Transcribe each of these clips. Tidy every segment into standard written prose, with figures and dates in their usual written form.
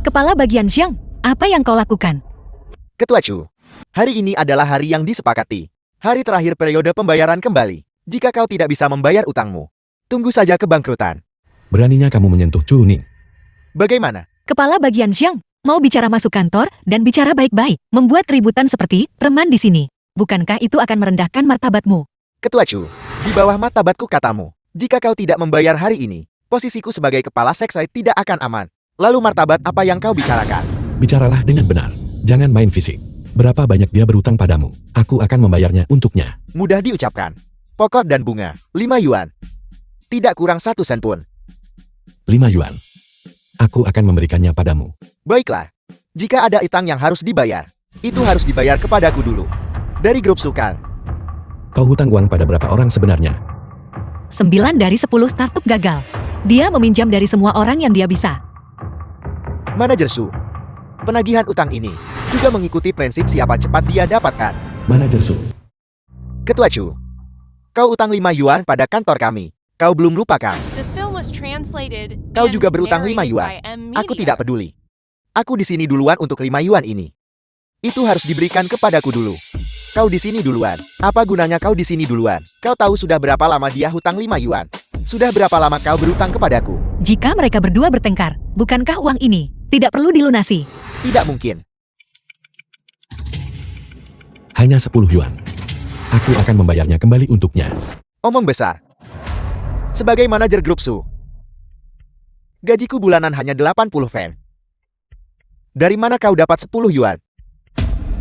Kepala Bagian Xiang, apa yang kau lakukan? Ketua Chu, hari ini adalah hari yang disepakati. Hari terakhir periode pembayaran kembali. Jika kau tidak bisa membayar utangmu, tunggu saja kebangkrutan. Beraninya kamu menyentuh Chu Ning. Bagaimana? Kepala Bagian Xiang, mau bicara masuk kantor dan bicara baik-baik, membuat keributan seperti preman di sini. Bukankah itu akan merendahkan martabatmu? Ketua Chu, di bawah martabatku katamu, jika kau tidak membayar hari ini, posisiku sebagai kepala seksai tidak akan aman. Lalu martabat apa yang kau bicarakan? Bicaralah dengan benar. Jangan main fisik. Berapa banyak dia berutang padamu? Aku akan membayarnya untuknya. Mudah diucapkan. Pokok dan bunga, 5 yuan. Tidak kurang 1 sen pun. 5 yuan. Aku akan memberikannya padamu. Baiklah. Jika ada utang yang harus dibayar, itu harus dibayar kepadaku dulu. Dari grup Sukan. Kau hutang uang pada berapa orang sebenarnya? 9 dari 10 startup gagal. Dia meminjam dari semua orang yang dia bisa. Manajer Su. Penagihan utang ini juga mengikuti prinsip siapa cepat dia dapatkan. Manajer Su. Ketua Chu. Kau utang 5 yuan pada kantor kami. Kau belum lupakan. Kau juga berutang 5 yuan. Aku tidak peduli. Aku di sini duluan untuk 5 yuan ini. Itu harus diberikan kepadaku dulu. Kau di sini duluan. Apa gunanya kau di sini duluan? Kau tahu sudah berapa lama dia hutang 5 yuan? Sudah berapa lama kau berutang kepadaku? Jika mereka berdua bertengkar, bukankah uang ini tidak perlu dilunasi? Tidak mungkin. Hanya 10 yuan. Aku akan membayarnya kembali untuknya. Omong besar. Sebagai manajer grup Su, gajiku bulanan hanya 80 fen. Dari mana kau dapat 10 yuan?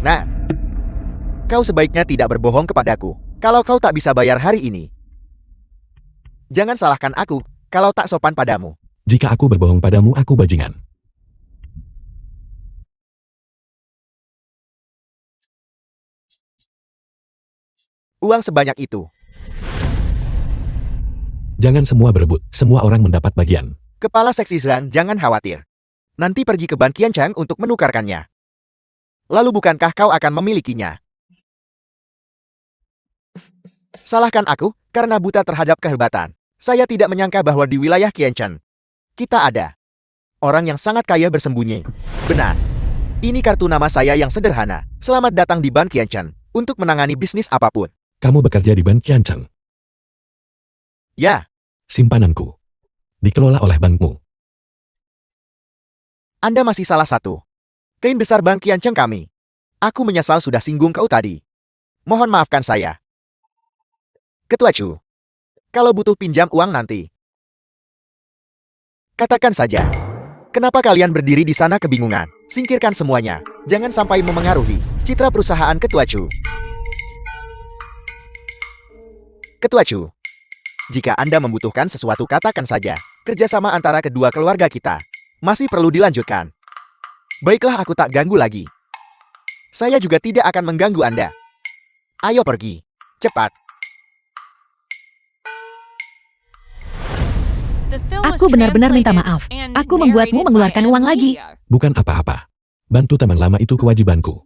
Nah, kau sebaiknya tidak berbohong kepadaku kalau kau tak bisa bayar hari ini. Jangan salahkan aku kalau tak sopan padamu. Jika aku berbohong padamu, aku bajingan. Uang sebanyak itu. Jangan semua berebut, semua orang mendapat bagian. Kepala seksi Zan, jangan khawatir. Nanti pergi ke Ban Qiancheng untuk menukarkannya. Lalu bukankah kau akan memilikinya? Salahkan aku karena buta terhadap kehebatan. Saya tidak menyangka bahwa di wilayah Qiancheng kita ada orang yang sangat kaya bersembunyi. Benar. Ini kartu nama saya yang sederhana. Selamat datang di Ban Qiancheng untuk menangani bisnis apapun. Kamu bekerja di Ban Qiancheng. Ya, Simpananku dikelola oleh bankmu. Anda masih salah satu. Klien besar Ban Qiancheng kami. Aku menyesal sudah singgung kau tadi. Mohon maafkan saya. Ketua Chu, kalau butuh pinjam uang nanti, katakan saja. Kenapa kalian berdiri di sana kebingungan? Singkirkan semuanya. Jangan sampai memengaruhi citra perusahaan Ketua Chu. Ketua Chu, jika Anda membutuhkan sesuatu katakan saja. Kerjasama antara kedua keluarga kita masih perlu dilanjutkan. Baiklah, aku tak ganggu lagi. Saya juga tidak akan mengganggu Anda. Ayo pergi. Cepat. Aku benar-benar minta maaf. Aku membuatmu mengeluarkan uang lagi. Bukan apa-apa. Bantu teman lama itu kewajibanku.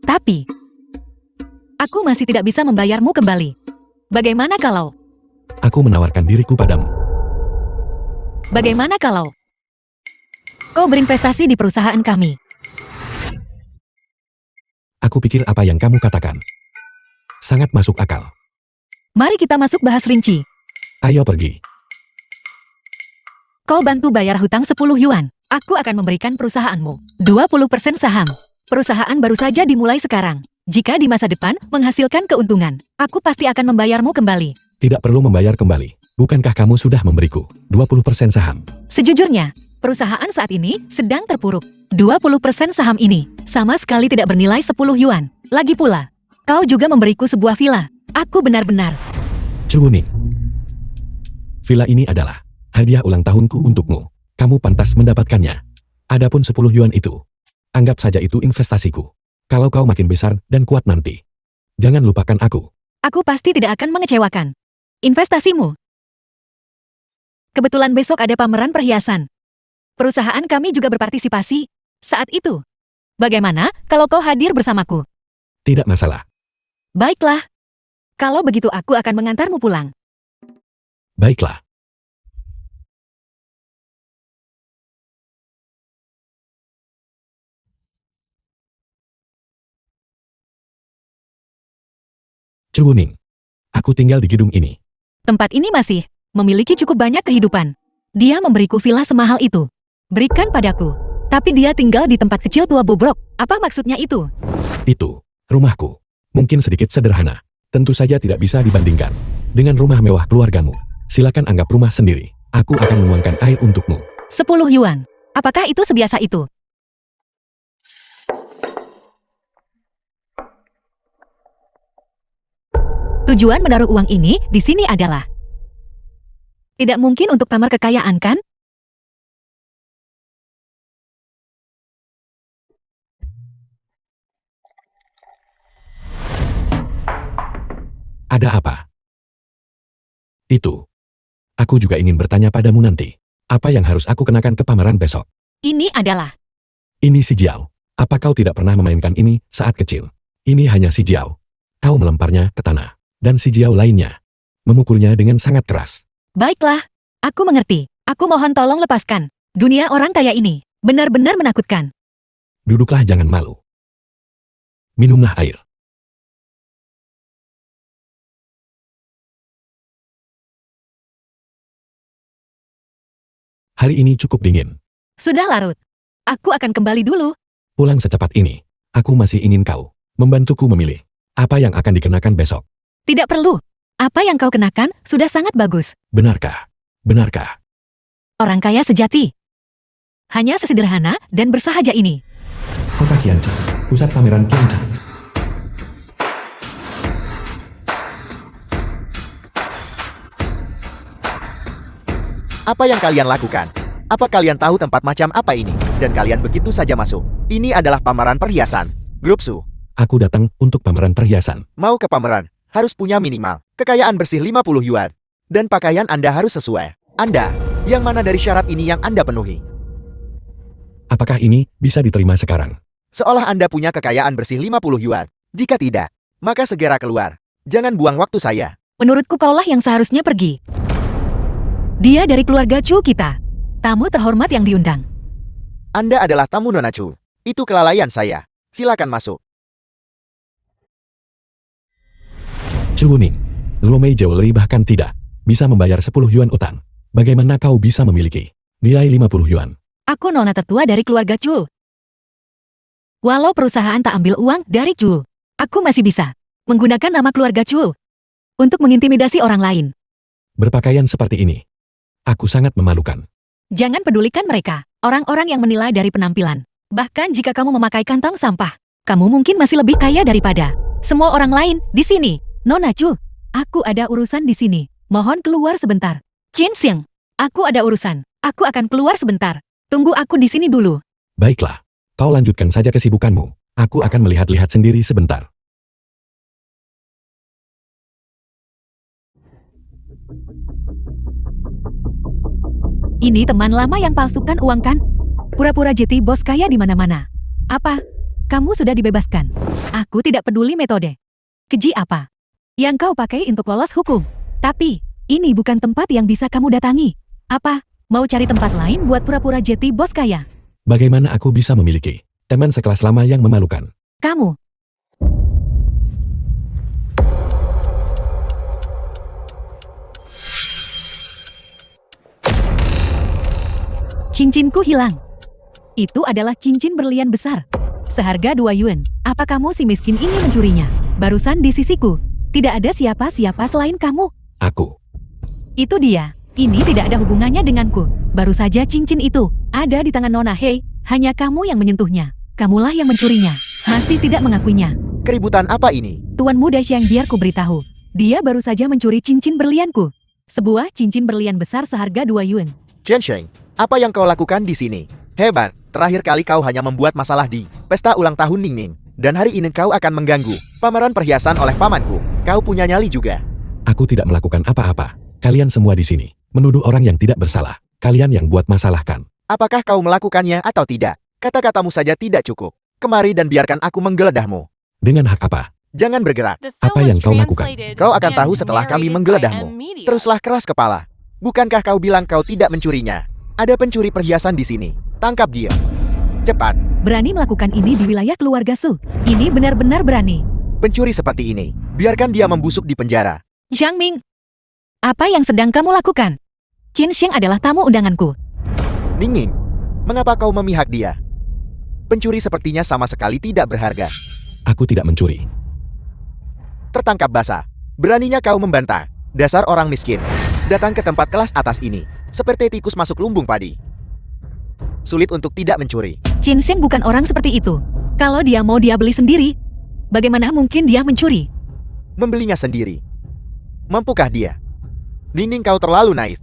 Tapi, aku masih tidak bisa membayarmu kembali. Bagaimana kalau? Aku menawarkan diriku padamu. Bagaimana kalau kau berinvestasi di perusahaan kami? Aku pikir apa yang kamu katakan sangat masuk akal. Mari kita masuk bahas rinci. Ayo pergi. Kau bantu bayar hutang 10 yuan. Aku akan memberikan perusahaanmu 20% saham. Perusahaan baru saja dimulai sekarang. Jika di masa depan menghasilkan keuntungan, aku pasti akan membayarmu kembali. Tidak perlu membayar kembali. Bukankah kamu sudah memberiku 20% saham? Sejujurnya, perusahaan saat ini sedang terpuruk. 20% saham ini sama sekali tidak bernilai 10 yuan. Lagi pula, kau juga memberiku sebuah villa. Aku benar-benar. Chu Ning. Villa ini adalah hadiah ulang tahunku untukmu. Kamu pantas mendapatkannya. Adapun 10 yuan itu, anggap saja itu investasiku. Kalau kau makin besar dan kuat nanti, jangan lupakan aku. Aku pasti tidak akan mengecewakan investasimu. Kebetulan besok ada pameran perhiasan. Perusahaan kami juga berpartisipasi saat itu. Bagaimana kalau kau hadir bersamaku? Tidak masalah. Baiklah. Kalau begitu aku akan mengantarmu pulang. Baiklah. Ciluning. Aku tinggal di gedung ini. Tempat ini masih memiliki cukup banyak kehidupan. Dia memberiku villa semahal itu. Berikan padaku. Tapi dia tinggal di tempat kecil tua bobrok. Apa maksudnya itu? Itu, rumahku. Mungkin sedikit sederhana. Tentu saja tidak bisa dibandingkan dengan rumah mewah keluargamu. Silakan anggap rumah sendiri. Aku akan menuangkan air untukmu. 10 yuan. Apakah itu sebiasa itu? Tujuan menaruh uang ini di sini adalah tidak mungkin untuk pamer kekayaan, kan? Ada apa? Itu. Aku juga ingin bertanya padamu nanti. Apa yang harus aku kenakan ke pameran besok? Ini adalah Ini si Jiao. Apa kau tidak pernah memainkan ini saat kecil? Ini hanya si Jiao. Kau melemparnya ke tanah. Dan si Jiao lainnya memukulnya dengan sangat keras. baiklah. Aku mengerti. Aku mohon tolong lepaskan. Dunia orang kaya ini benar-benar menakutkan. Duduklah, jangan malu. Minumlah air. Hari ini cukup dingin. Sudah larut. Aku akan kembali dulu. Pulang secepat ini. Aku masih ingin kau membantuku memilih apa yang akan dikenakan besok. Tidak perlu. Apa yang kau kenakan sudah sangat bagus. Benarkah? Benarkah? Orang kaya sejati. Hanya sesederhana dan bersahaja ini. Kota Qiancheng, pusat pameran Qiancheng. Apa yang kalian lakukan? Apa kalian tahu tempat macam apa ini? Dan kalian begitu saja masuk. Ini adalah pameran perhiasan. Grup Su, Aku datang untuk pameran perhiasan. mau ke pameran, harus punya minimal kekayaan bersih 50 yuan. Dan pakaian Anda harus sesuai. Anda, yang mana dari syarat ini yang Anda penuhi? Apakah ini bisa diterima sekarang? Seolah Anda punya kekayaan bersih 50 yuan. Jika tidak, maka segera keluar. Jangan buang waktu saya. Menurutku kaulah yang seharusnya pergi. Dia dari keluarga Chu kita. Tamu terhormat yang diundang. Anda adalah tamu Nona Chu. Itu kelalaian saya. Silakan masuk. Ciluning, Lumei Jewelry bahkan tidak bisa membayar 10 yuan utang. Bagaimana kau bisa memiliki nilai 50 yuan? Aku nona tertua dari keluarga Chu. Walau perusahaan tak ambil uang dari Chu, aku masih bisa menggunakan nama keluarga Chu untuk mengintimidasi orang lain. Berpakaian seperti ini. Aku sangat memalukan. Jangan pedulikan mereka, orang-orang yang menilai dari penampilan. Bahkan jika kamu memakai kantong sampah, kamu mungkin masih lebih kaya daripada semua orang lain di sini. Nona Chu, aku ada urusan di sini. Mohon keluar sebentar. Chin Xiang, aku ada urusan. Aku akan keluar sebentar. Tunggu aku di sini dulu. Baiklah, kau lanjutkan saja kesibukanmu. Aku akan melihat-lihat sendiri sebentar. Ini teman lama yang palsukan uang kan? Pura-pura jadi bos kaya di mana-mana. Apa? Kamu sudah dibebaskan. Aku tidak peduli metode. Keji apa yang kau pakai untuk lolos hukum. Tapi, ini bukan tempat yang bisa kamu datangi. Apa? Mau cari tempat lain buat pura-pura jadi bos kaya? Bagaimana aku bisa memiliki teman sekelas lama yang memalukan? Kamu. Cincinku hilang. Itu adalah cincin berlian besar. Seharga 2 yuan. Apa kamu si miskin ini mencurinya? Barusan di sisiku. Tidak ada siapa-siapa selain kamu. Aku. Itu dia. Ini tidak ada hubungannya denganku. Baru saja cincin itu ada di tangan Nona Hei. Hanya kamu yang menyentuhnya. Kamulah yang mencurinya. Masih tidak mengakuinya. Keributan apa ini? Tuan muda Xiang, biar ku beritahu. Dia baru saja mencuri cincin berlianku. Sebuah cincin berlian besar seharga 2 yuan. Chen Sheng, apa yang kau lakukan di sini? Hebat, terakhir kali kau hanya membuat masalah di pesta ulang tahun Ningning. Dan hari ini kau akan mengganggu pameran perhiasan oleh pamanku. Kau punya nyali juga. Aku tidak melakukan apa-apa. Kalian semua di sini menuduh orang yang tidak bersalah. Kalian yang buat masalah kan? Apakah kau melakukannya atau tidak? Kata-katamu saja tidak cukup. Kemari dan biarkan aku menggeledahmu. Dengan hak apa? Jangan bergerak. Apa yang kau lakukan? Kau akan tahu setelah kami menggeledahmu. Teruslah keras kepala. Bukankah kau bilang kau tidak mencurinya? Ada pencuri perhiasan di sini. Tangkap dia. Cepat. Berani melakukan ini di wilayah keluarga Su. Ini benar-benar berani. Pencuri seperti ini Biarkan dia membusuk di penjara. Zhang Ming, apa yang sedang kamu lakukan? Qin Sheng adalah tamu undanganku. Ningning, mengapa kau memihak dia? Pencuri sepertinya sama sekali tidak berharga. Aku tidak mencuri. Tertangkap basah. Beraninya kau membantah. Dasar orang miskin. Datang ke tempat kelas atas ini. Seperti tikus masuk lumbung padi. Sulit untuk tidak mencuri. Qin Sheng bukan orang seperti itu. Kalau dia mau dia beli sendiri. Bagaimana mungkin dia mencuri? Membelinya sendiri. Mampukah dia? Ningning, kau terlalu naif.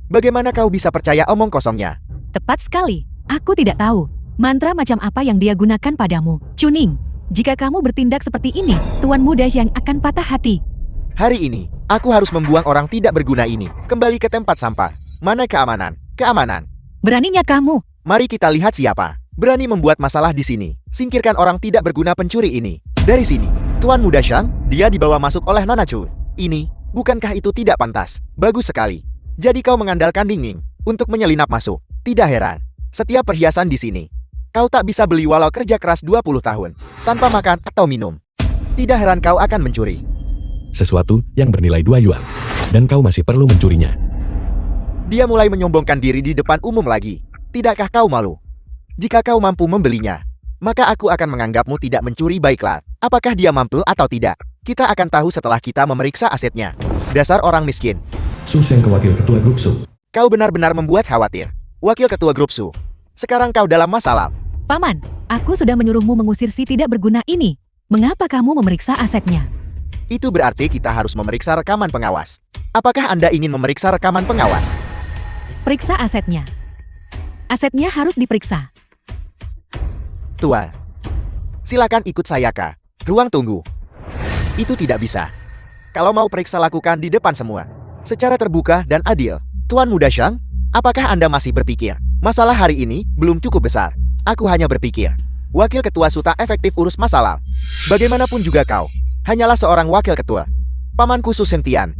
Bagaimana kau bisa percaya omong kosongnya? Tepat sekali. Aku tidak tahu. Mantra macam apa yang dia gunakan padamu. Chuning, jika kamu bertindak seperti ini, tuan muda yang akan patah hati. Hari ini, aku harus membuang orang tidak berguna ini. Kembali ke tempat sampah. Mana keamanan? Keamanan. Beraninya kamu. Mari kita lihat siapa berani membuat masalah di sini. Singkirkan orang tidak berguna pencuri ini. Dari sini, Tuan Muda Shang, dia dibawa masuk oleh Nona Chu. Ini, bukankah itu tidak pantas? Bagus sekali. Jadi kau mengandalkan Ningning untuk menyelinap masuk. Tidak heran. Setiap perhiasan di sini, kau tak bisa beli walau kerja keras 20 tahun, tanpa makan atau minum. Tidak heran kau akan mencuri. Sesuatu yang bernilai 2 yuan. Dan kau masih perlu mencurinya. Dia mulai menyombongkan diri di depan umum lagi. Tidakkah kau malu? Jika kau mampu membelinya, maka aku akan menganggapmu tidak mencuri. Baiklah, apakah dia mampu atau tidak? Kita akan tahu setelah kita memeriksa asetnya. Dasar orang miskin. Su Sheng, wakil ketua grup Su. Kau benar-benar membuat khawatir. Wakil ketua grup Su. Sekarang kau dalam masalah. Paman, aku sudah menyuruhmu mengusir si tidak berguna ini. Mengapa kamu memeriksa asetnya? Itu berarti kita harus memeriksa rekaman pengawas. Apakah Anda ingin memeriksa rekaman pengawas? Periksa asetnya. Asetnya harus diperiksa. Tua, silakan ikut saya ke ruang tunggu. Itu tidak bisa. Kalau mau periksa lakukan di depan semua. Secara terbuka dan adil. Tuan Muda Shang, apakah Anda masih berpikir masalah hari ini belum cukup besar? Aku hanya berpikir, wakil ketua Su tak efektif urus masalah. Bagaimanapun juga kau, hanyalah seorang wakil ketua. Pamanku Su Sentian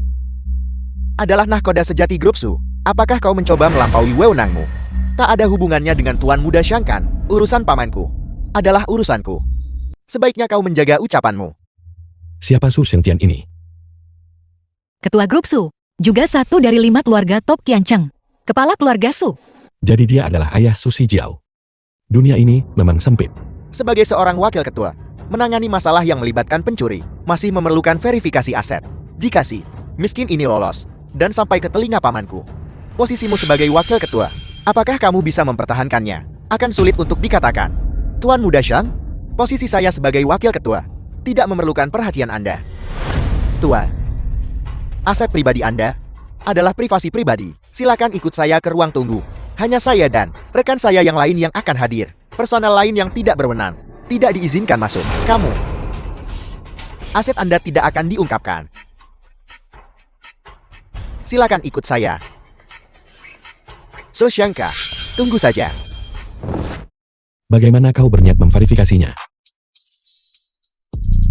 adalah nahkoda sejati grup Su. Apakah kau mencoba melampaui wewenangmu? Tak ada hubungannya dengan Tuan Muda Shang kan? Urusan pamanku adalah urusanku. Sebaiknya kau menjaga ucapanmu. Siapa Su Sentian ini? Ketua grup Su, juga satu dari 5 keluarga top Qiancheng. Kepala keluarga Su. Jadi dia adalah ayah Su Shijiao. Dunia ini memang sempit. Sebagai seorang wakil ketua, menangani masalah yang melibatkan pencuri, masih memerlukan verifikasi aset. Jika si miskin ini lolos, dan sampai ke telinga pamanku, posisimu sebagai wakil ketua, apakah kamu bisa mempertahankannya? Akan sulit untuk dikatakan. Tuan Muda Shang, posisi saya sebagai wakil ketua, tidak memerlukan perhatian Anda. Tua, aset pribadi Anda adalah privasi pribadi. Silakan ikut saya ke ruang tunggu. Hanya saya dan rekan saya yang lain yang akan hadir. Personel lain yang tidak berwenang tidak diizinkan masuk. Kamu, aset Anda tidak akan diungkapkan. Silakan ikut saya. So Shangka, tunggu saja. Bagaimana kau berniat memverifikasinya?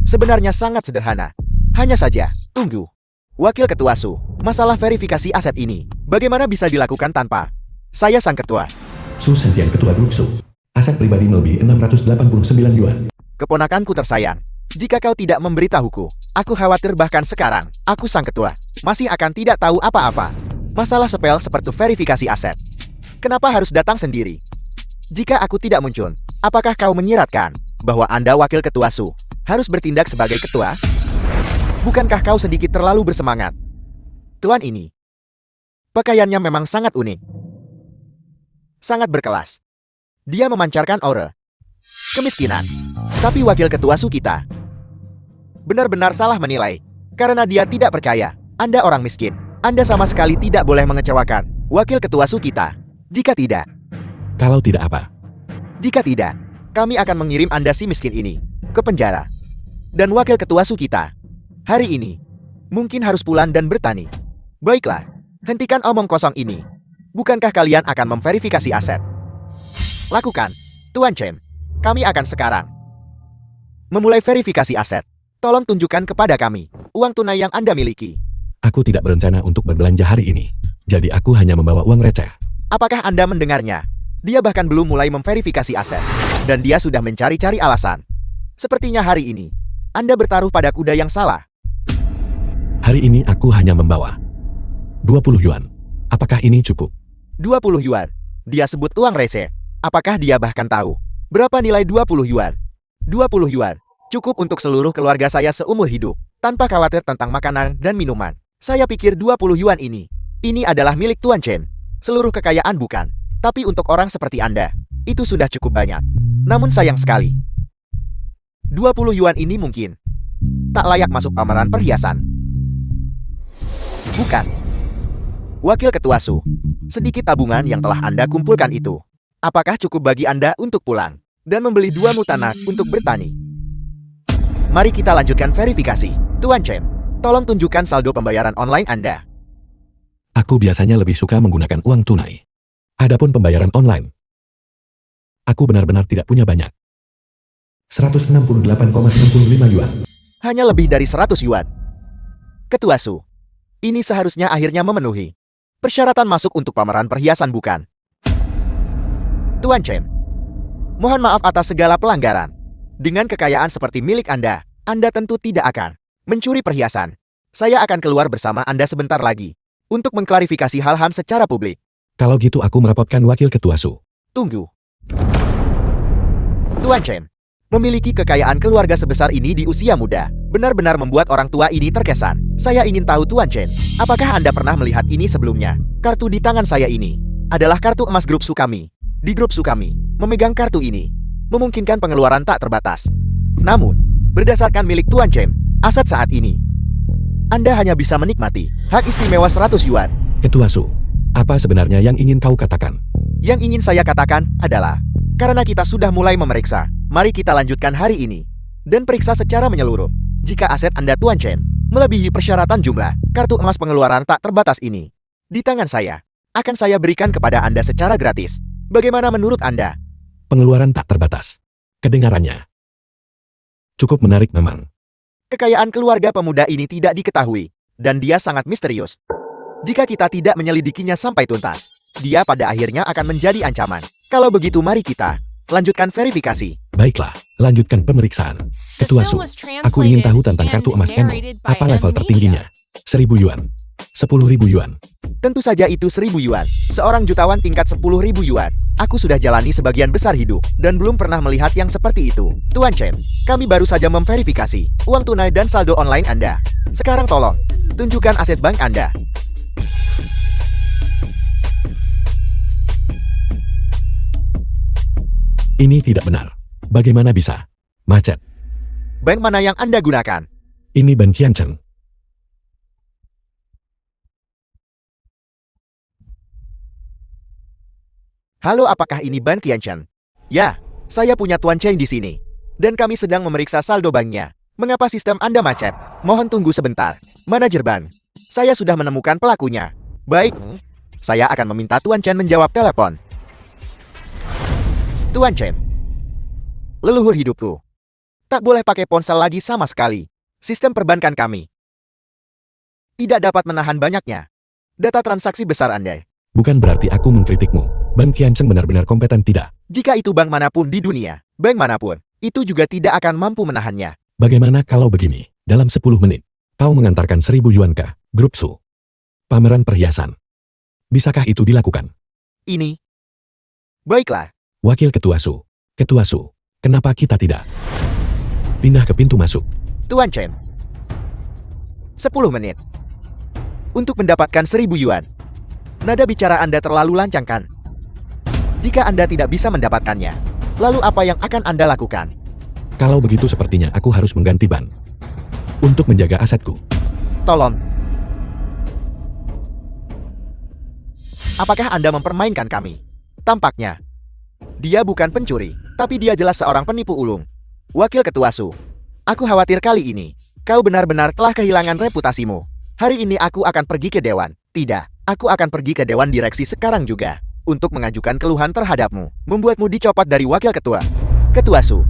Sebenarnya sangat sederhana. Hanya saja, tunggu. Wakil Ketua Su, masalah verifikasi aset ini, bagaimana bisa dilakukan tanpa saya sang ketua? Su Sentian, ketua grup Su. Aset pribadi melebihi 689 yuan. Keponakanku tersayang, jika kau tidak memberitahuku, aku khawatir bahkan sekarang, aku sang ketua, masih akan tidak tahu apa-apa. Masalah sepele seperti verifikasi aset. Kenapa harus datang sendiri? Jika aku tidak muncul, apakah kau menyiratkan bahwa Anda wakil ketua Su harus bertindak sebagai ketua? Bukankah kau sedikit terlalu bersemangat? Tuan ini, pakaiannya memang sangat unik. Sangat berkelas. Dia memancarkan aura kemiskinan. Tapi wakil ketua Su kita benar-benar salah menilai. Karena dia tidak percaya Anda orang miskin. Anda sama sekali tidak boleh mengecewakan wakil ketua Su kita. Jika tidak, Kalau tidak apa? jika tidak, kami akan mengirim Anda si miskin ini ke penjara. Dan wakil ketua Su kita hari ini mungkin harus pulang dan bertani. Baiklah, hentikan omong kosong ini. Bukankah kalian akan memverifikasi aset? Lakukan, Tuan Chen. Kami akan sekarang memulai verifikasi aset. Tolong tunjukkan kepada kami uang tunai yang Anda miliki. Aku tidak berencana untuk berbelanja hari ini. Jadi aku hanya membawa uang receh. Apakah Anda mendengarnya? Dia bahkan belum mulai memverifikasi aset. Dan dia sudah mencari-cari alasan. Sepertinya hari ini Anda bertaruh pada kuda yang salah. Hari ini aku hanya membawa 20 yuan. Apakah ini cukup? 20 yuan. Dia sebut uang receh. Apakah dia bahkan tahu berapa nilai 20 yuan? 20 yuan. Cukup untuk seluruh keluarga saya seumur hidup. Tanpa khawatir tentang makanan dan minuman. Saya pikir 20 yuan ini adalah milik Tuan Chen. Seluruh kekayaan bukan. Tapi untuk orang seperti Anda, itu sudah cukup banyak. Namun sayang sekali, 20 yuan ini mungkin tak layak masuk pameran perhiasan. Bukan. Wakil Ketua Su, sedikit tabungan yang telah Anda kumpulkan itu, apakah cukup bagi Anda untuk pulang dan membeli 2 mutanak untuk bertani? Mari kita lanjutkan verifikasi. Tuan Chen, tolong tunjukkan saldo pembayaran online Anda. Aku biasanya lebih suka menggunakan uang tunai. Adapun pembayaran online, aku benar-benar tidak punya banyak. 168,95 yuan. Hanya lebih dari 100 yuan. Ketua Su, ini seharusnya akhirnya memenuhi persyaratan masuk untuk pameran perhiasan bukan? Tuan Chen, mohon maaf atas segala pelanggaran. Dengan kekayaan seperti milik Anda tentu tidak akan mencuri perhiasan. Saya akan keluar bersama Anda sebentar lagi untuk mengklarifikasi hal-hal secara publik. Kalau gitu aku merapotkan Wakil Ketua Su. Tunggu. Tuan Chen, memiliki kekayaan keluarga sebesar ini di usia muda benar-benar membuat orang tua ini terkesan. Saya ingin tahu Tuan Chen, apakah Anda pernah melihat ini sebelumnya? Kartu di tangan saya ini adalah kartu emas grup Su kami. Di grup Su kami, memegang kartu ini memungkinkan pengeluaran tak terbatas. Namun, berdasarkan milik Tuan Chen, aset saat ini, Anda hanya bisa menikmati hak istimewa 100 yuan. Ketua Su, apa sebenarnya yang ingin kau katakan? Yang ingin saya katakan adalah, karena kita sudah mulai memeriksa, mari kita lanjutkan hari ini dan periksa secara menyeluruh. Jika aset Anda Tuan Chen melebihi persyaratan jumlah kartu emas pengeluaran tak terbatas ini di tangan saya, akan saya berikan kepada Anda secara gratis. Bagaimana menurut Anda? Pengeluaran tak terbatas. Kedengarannya cukup menarik memang. Kekayaan keluarga pemuda ini tidak diketahui, dan dia sangat misterius. Jika kita tidak menyelidikinya sampai tuntas, dia pada akhirnya akan menjadi ancaman. Kalau begitu mari kita lanjutkan verifikasi. Baiklah, lanjutkan pemeriksaan. Ketua Su, aku ingin tahu tentang kartu emas Eno. Apa level tertingginya? 1000 yuan. 10.000 yuan. Tentu saja itu 1000 yuan. Seorang jutawan tingkat 10.000 yuan. Aku sudah jalani sebagian besar hidup, dan belum pernah melihat yang seperti itu. Tuan Chen, kami baru saja memverifikasi uang tunai dan saldo online Anda. Sekarang tolong, tunjukkan aset bank Anda. Ini tidak benar. Bagaimana bisa? Macet. Bank mana yang Anda gunakan? Ini Bank Qiancheng. Halo, apakah ini Bank Qiancheng? Ya, saya punya Tuan Chen di sini. Dan kami sedang memeriksa saldo banknya. Mengapa sistem Anda macet? Mohon tunggu sebentar. Manajer bank, saya sudah menemukan pelakunya. Baik, saya akan meminta Tuan Chen menjawab telepon. Tuan Chen, leluhur hidupku, tak boleh pakai ponsel lagi sama sekali. Sistem perbankan kami tidak dapat menahan banyaknya data transaksi besar Anda. Bukan berarti aku mengkritikmu. Bank Qiancheng benar-benar kompeten tidak? Jika itu bank manapun di dunia, bank manapun, itu juga tidak akan mampu menahannya. Bagaimana kalau begini? Dalam 10 menit, kau mengantarkan 1000 yuan ke grup Su. Pameran perhiasan. Bisakah itu dilakukan? Ini. Baiklah. Wakil Ketua Su. Ketua Su, kenapa kita tidak pindah ke pintu masuk? Tuan Chen, 10 menit untuk mendapatkan 1000 yuan. Nada bicara Anda terlalu lancang kan? Jika Anda tidak bisa mendapatkannya, lalu apa yang akan Anda lakukan? Kalau begitu sepertinya aku harus mengganti ban untuk menjaga asetku. Tolong. Apakah Anda mempermainkan kami? Tampaknya dia bukan pencuri, tapi dia jelas seorang penipu ulung. Wakil Ketua Su, aku khawatir kali ini kau benar-benar telah kehilangan reputasimu. Hari ini aku akan pergi ke Dewan. Tidak, aku akan pergi ke Dewan Direksi sekarang juga untuk mengajukan keluhan terhadapmu, membuatmu dicopot dari Wakil Ketua. Ketua Su,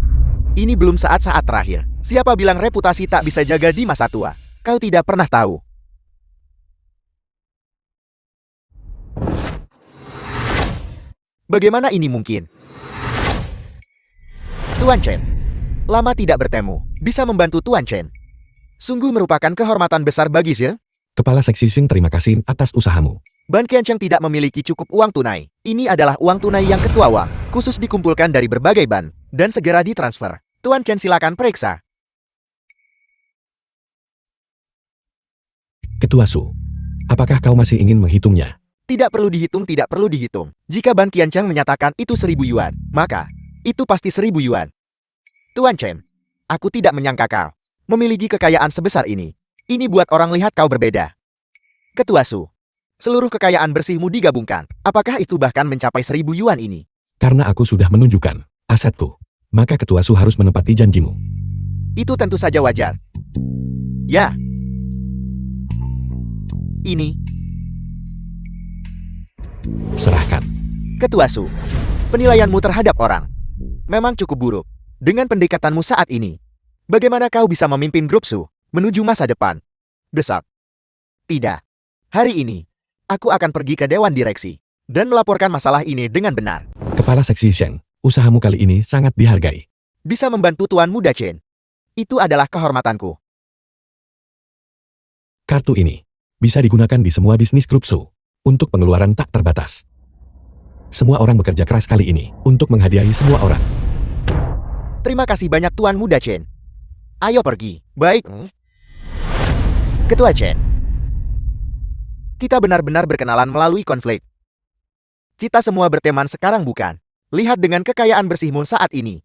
ini belum saat-saat terakhir. Siapa bilang reputasi tak bisa jaga di masa tua? Kau tidak pernah tahu. Bagaimana ini mungkin? Tuan Chen, lama tidak bertemu. Bisa membantu Tuan Chen? Sungguh merupakan kehormatan besar bagi Zhe. Kepala Seksi Xing terima kasih atas usahamu. Ban Qiancheng tidak memiliki cukup uang tunai. Ini adalah uang tunai yang Ketua Wang, khusus dikumpulkan dari berbagai ban, dan segera ditransfer. Tuan Chen silakan periksa. Ketua Su, apakah kau masih ingin menghitungnya? Tidak perlu dihitung, tidak perlu dihitung. Jika Ban Qiancheng menyatakan itu 1.000 yuan, maka itu pasti 1.000 yuan. Tuan Chen, aku tidak menyangka kau memiliki kekayaan sebesar ini. Ini buat orang lihat kau berbeda. Ketua Su, seluruh kekayaan bersihmu digabungkan. Apakah itu bahkan mencapai 1.000 yuan ini? Karena aku sudah menunjukkan asetku, maka Ketua Su harus menepati janjimu. Itu tentu saja wajar. Ya. Ini. Serahkan. Ketua Su, penilaianmu terhadap orang memang cukup buruk. Dengan pendekatanmu saat ini, bagaimana kau bisa memimpin grup Su menuju masa depan? Desak. Tidak. Hari ini, aku akan pergi ke Dewan Direksi dan melaporkan masalah ini dengan benar. Kepala Seksi Sheng, usahamu kali ini sangat dihargai. Bisa membantu Tuan Muda Chen. Itu adalah kehormatanku. Kartu ini bisa digunakan di semua bisnis grup Su untuk pengeluaran tak terbatas. Semua orang bekerja keras kali ini untuk menghadiahi semua orang. Terima kasih banyak Tuan Muda Chen. Ayo pergi. Baik. Ketua Chen. Kita benar-benar berkenalan melalui konflik. Kita semua berteman sekarang bukan? Lihat dengan kekayaan bersihmu saat ini.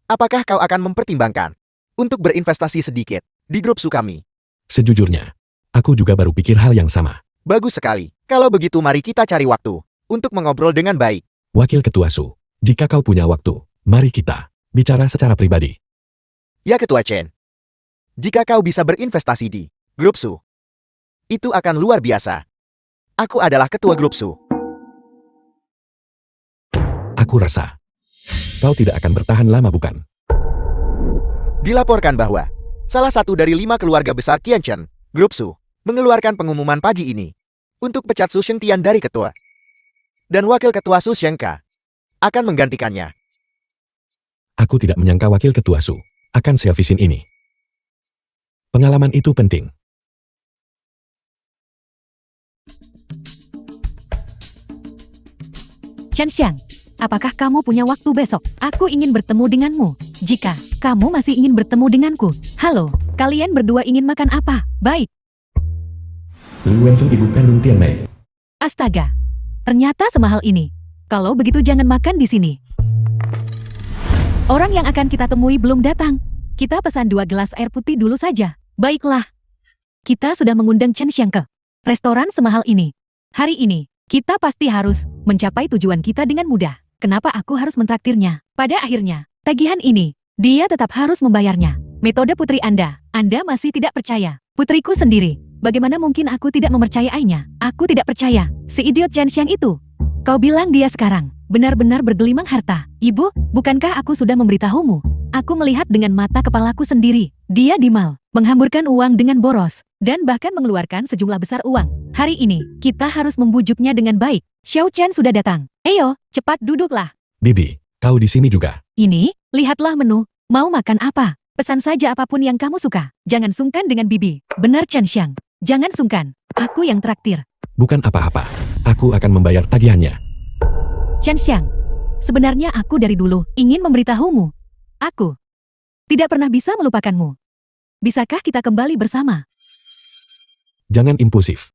Apakah kau akan mempertimbangkan untuk berinvestasi sedikit di grup Su kami? Sejujurnya, aku juga baru pikir hal yang sama. Bagus sekali. Kalau begitu mari kita cari waktu untuk mengobrol dengan baik. Wakil Ketua Su, jika kau punya waktu, mari kita bicara secara pribadi. Ya Ketua Chen. Jika kau bisa berinvestasi di grup Su, itu akan luar biasa. Aku adalah ketua grup Su. Aku rasa kau tidak akan bertahan lama bukan? Dilaporkan bahwa salah satu dari 5 keluarga besar Qiancheng, grup Su, mengeluarkan pengumuman pagi ini untuk pecat Su Shengtian dari ketua. Dan wakil ketua Su Shengka akan menggantikannya. Aku tidak menyangka wakil ketua Su akan selfisin ini. Pengalaman itu penting. Chen Xiang, apakah kamu punya waktu besok? Aku ingin bertemu denganmu. Jika kamu masih ingin bertemu denganku, halo, kalian berdua ingin makan apa? Baik. Lu Wenfeng ibu kandung Tian Mei. Astaga, ternyata semahal ini. Kalau begitu jangan makan di sini. Orang yang akan kita temui belum datang. Kita pesan 2 gelas air putih dulu saja. Baiklah. Kita sudah mengundang Chen Xiang ke restoran semahal ini. Hari ini, kita pasti harus mencapai tujuan kita dengan mudah. Kenapa aku harus mentraktirnya? Pada akhirnya, tagihan ini, dia tetap harus membayarnya. Metode putri Anda masih tidak percaya. Putriku sendiri, bagaimana mungkin aku tidak mempercayainya? Aku tidak percaya, si idiot Chen Xiang itu. Kau bilang dia sekarang benar-benar bergelimang harta. Ibu, bukankah aku sudah memberitahumu? Aku melihat dengan mata kepalaku sendiri. Dia di mal, menghamburkan uang dengan boros, dan bahkan mengeluarkan sejumlah besar uang. Hari ini, kita harus membujuknya dengan baik. Xiao Chen sudah datang. Ayo, cepat duduklah. Bibi, kau di sini juga. Ini, lihatlah menu. Mau makan apa? Pesan saja apapun yang kamu suka. Jangan sungkan dengan Bibi. Benar Chen Xiang. Jangan sungkan. Aku yang traktir. Bukan apa-apa. Aku akan membayar tagihannya. Chen Xiang, sebenarnya aku dari dulu ingin memberitahumu. Aku tidak pernah bisa melupakanmu. Bisakah kita kembali bersama? Jangan impulsif.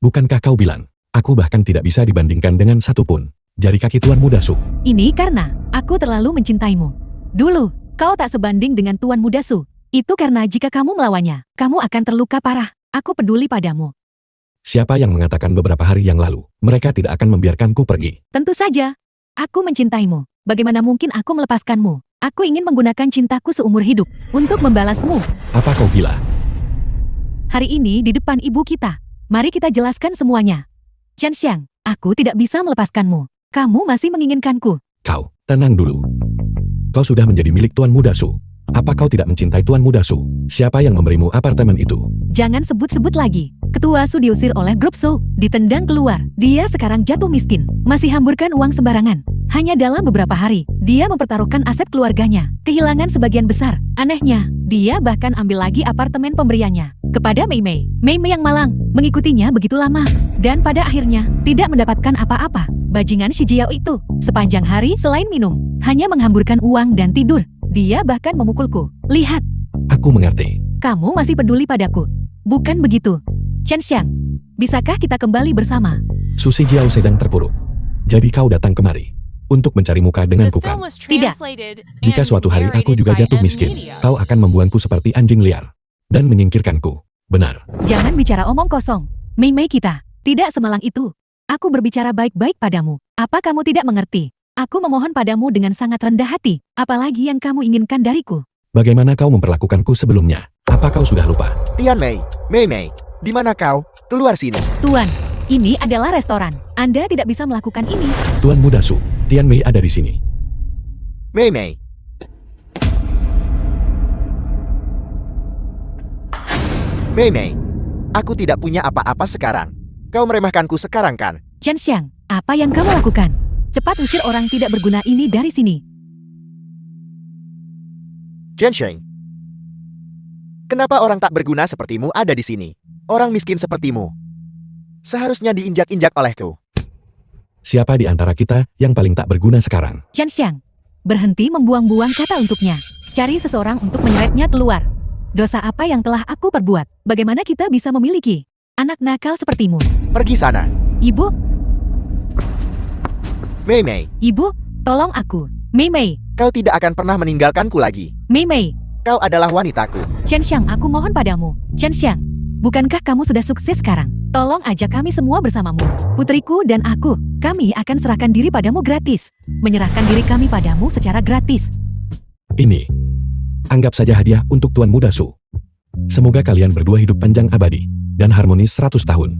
Bukankah kau bilang, aku bahkan tidak bisa dibandingkan dengan satupun jari kaki Tuan Muda Su? Ini karena aku terlalu mencintaimu. Dulu, kau tak sebanding dengan Tuan Muda Su. Itu karena jika kamu melawannya, kamu akan terluka parah. Aku peduli padamu. Siapa yang mengatakan beberapa hari yang lalu, mereka tidak akan membiarkanku pergi? Tentu saja. Aku mencintaimu. Bagaimana mungkin aku melepaskanmu? Aku ingin menggunakan cintaku seumur hidup untuk membalasmu. Apa kau gila? Hari ini di depan ibu kita. Mari kita jelaskan semuanya. Chen Xiang, aku tidak bisa melepaskanmu. Kamu masih menginginkanku. Kau, tenang dulu. Kau sudah menjadi milik Tuan Muda Su. Apa kau tidak mencintai Tuan Muda Su? Siapa yang memberimu apartemen itu? Jangan sebut-sebut lagi. Ketua Su diusir oleh grup Su, ditendang keluar. Dia sekarang jatuh miskin, masih hamburkan uang sembarangan. Hanya dalam beberapa hari, dia mempertaruhkan aset keluarganya, kehilangan sebagian besar. Anehnya, Dia bahkan ambil lagi apartemen pemberiannya kepada Mei Mei. Mei Mei yang malang mengikutinya begitu lama dan pada akhirnya tidak mendapatkan apa-apa. Bajingan si Jiao itu sepanjang hari selain minum hanya menghamburkan uang dan tidur. Dia bahkan memukulku. Lihat, Aku mengerti. kamu masih peduli padaku. Bukan begitu? Chen Xiang, bisakah kita kembali bersama? Susi Jiao sedang terpuruk. Jadi kau datang kemari untuk mencari muka denganku kan? Tidak. Jika suatu hari aku juga jatuh miskin, kau akan membuangku seperti anjing liar dan menyingkirkanku. Benar. Jangan bicara omong kosong. Mei Mei kita tidak semalang itu. Aku berbicara baik-baik padamu. Apa kamu tidak mengerti? Aku memohon padamu dengan sangat rendah hati. Apalagi yang kamu inginkan dariku? Bagaimana kau memperlakukanku sebelumnya? Apa kau sudah lupa? Tian Mei, Mei Mei, di mana kau? Keluar sini. Tuan, ini adalah restoran. Anda tidak bisa melakukan ini. Tuan Muda Su, Tian Mei ada di sini. Mei Mei. Mei Mei, aku tidak punya apa-apa sekarang. Kau meremehkanku sekarang kan? Chen Xiang, apa yang kamu lakukan? Cepat usir orang tidak berguna ini dari sini. Chen Sheng. Kenapa orang tak berguna sepertimu ada di sini? Orang miskin sepertimu seharusnya diinjak-injak olehku. Siapa di antara kita yang paling tak berguna sekarang? Chen Xiang, berhenti membuang-buang kata untuknya. Cari seseorang untuk menyeretnya keluar. Dosa apa yang telah aku perbuat? Bagaimana kita bisa memiliki anak nakal sepertimu? Pergi sana. Ibu, Mei Mei, ibu, tolong aku. Mei Mei, kau tidak akan pernah meninggalkanku lagi. Mei Mei. Kau adalah wanitaku. Chen Xiang, aku mohon padamu. Chen Xiang, bukankah kamu sudah sukses sekarang? Tolong ajak kami semua bersamamu. Putriku dan aku, kami akan serahkan diri padamu gratis. Menyerahkan diri kami padamu secara gratis. Ini. Anggap saja hadiah untuk Tuan Muda Su. Semoga kalian berdua hidup panjang abadi dan harmonis 100 tahun.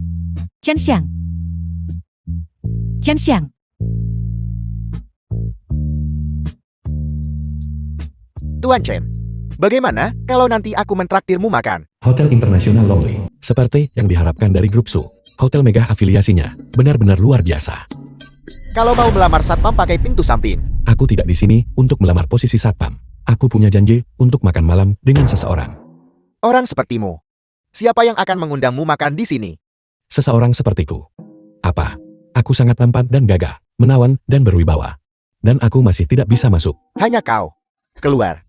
Chen Xiang. Chen Xiang. Tuan Chen, bagaimana kalau nanti aku mentraktirmu makan? Hotel Internasional Longley. Seperti yang diharapkan dari grup Su. Hotel megah afiliasinya benar-benar luar biasa. Kalau mau melamar satpam pakai pintu samping. Aku tidak di sini untuk melamar posisi satpam. Aku punya janji untuk makan malam dengan seseorang. Orang sepertimu. Siapa yang akan mengundangmu makan di sini? Seseorang sepertiku. Apa? Aku sangat tampan dan gagah, menawan dan berwibawa. Dan aku masih tidak bisa masuk. Hanya kau. Keluar.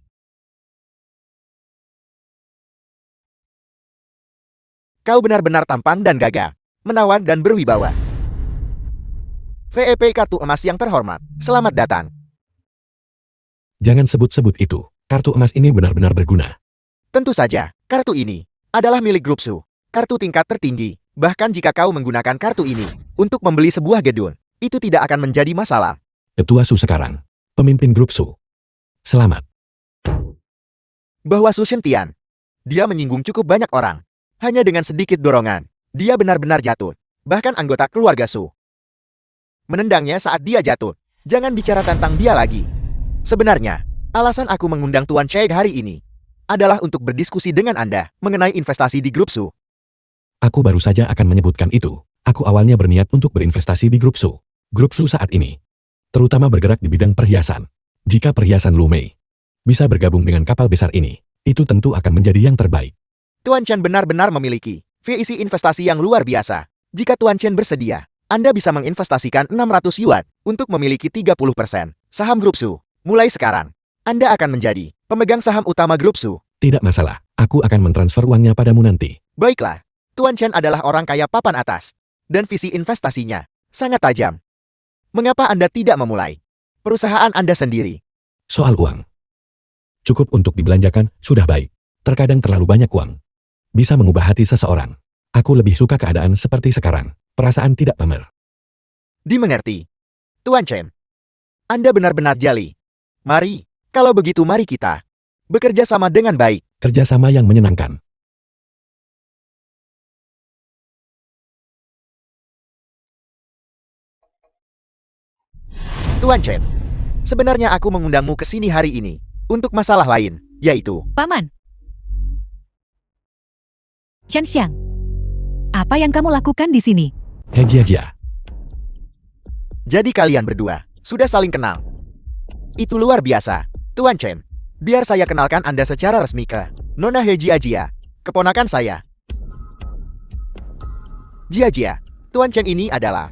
Kau benar-benar tampan dan gagah, menawan dan berwibawa. VEP Kartu Emas yang terhormat, selamat datang. Jangan sebut-sebut itu. Kartu emas ini benar-benar berguna. Tentu saja, kartu ini adalah milik grup Su. Kartu tingkat tertinggi. Bahkan jika kau menggunakan kartu ini untuk membeli sebuah gedung, itu tidak akan menjadi masalah. Ketua Su sekarang. Pemimpin grup Su. Selamat. Bahwa Su Shintian, dia menyinggung cukup banyak orang. Hanya dengan sedikit dorongan, dia benar-benar jatuh. Bahkan anggota keluarga Su menendangnya saat dia jatuh. Jangan bicara tentang dia lagi. Sebenarnya, alasan aku mengundang Tuan Cheng hari ini adalah untuk berdiskusi dengan Anda mengenai investasi di grup Su. Aku baru saja akan menyebutkan itu. Aku awalnya berniat untuk berinvestasi di grup Su. Grup Su saat ini, terutama bergerak di bidang perhiasan. Jika perhiasan Lu Mei bisa bergabung dengan kapal besar ini, itu tentu akan menjadi yang terbaik. Tuan Chen benar-benar memiliki visi investasi yang luar biasa. Jika Tuan Chen bersedia, Anda bisa menginvestasikan 600 yuan untuk memiliki 30% saham grup Su. Mulai sekarang, Anda akan menjadi pemegang saham utama grup Su. Tidak masalah, aku akan mentransfer uangnya padamu nanti. Baiklah, Tuan Chen adalah orang kaya papan atas, dan visi investasinya sangat tajam. Mengapa Anda tidak memulai perusahaan Anda sendiri? Soal uang. Cukup untuk dibelanjakan, sudah baik. Terkadang terlalu banyak uang bisa mengubah hati seseorang. Aku lebih suka keadaan seperti sekarang. Perasaan tidak pamer. Dimengerti. Tuan Chen, Anda benar-benar jeli. Mari, kalau begitu mari kita bekerja sama dengan baik. Kerjasama yang menyenangkan. Tuan Chen, sebenarnya aku mengundangmu ke sini hari ini untuk masalah lain, yaitu Paman. Chen Xiang, apa yang kamu lakukan di sini? Hejia. jadi kalian berdua sudah saling kenal. Itu luar biasa, Tuan Chen. Biar saya kenalkan Anda secara resmi ke Nona He Jia, keponakan saya. Jia, Tuan Chen ini adalah...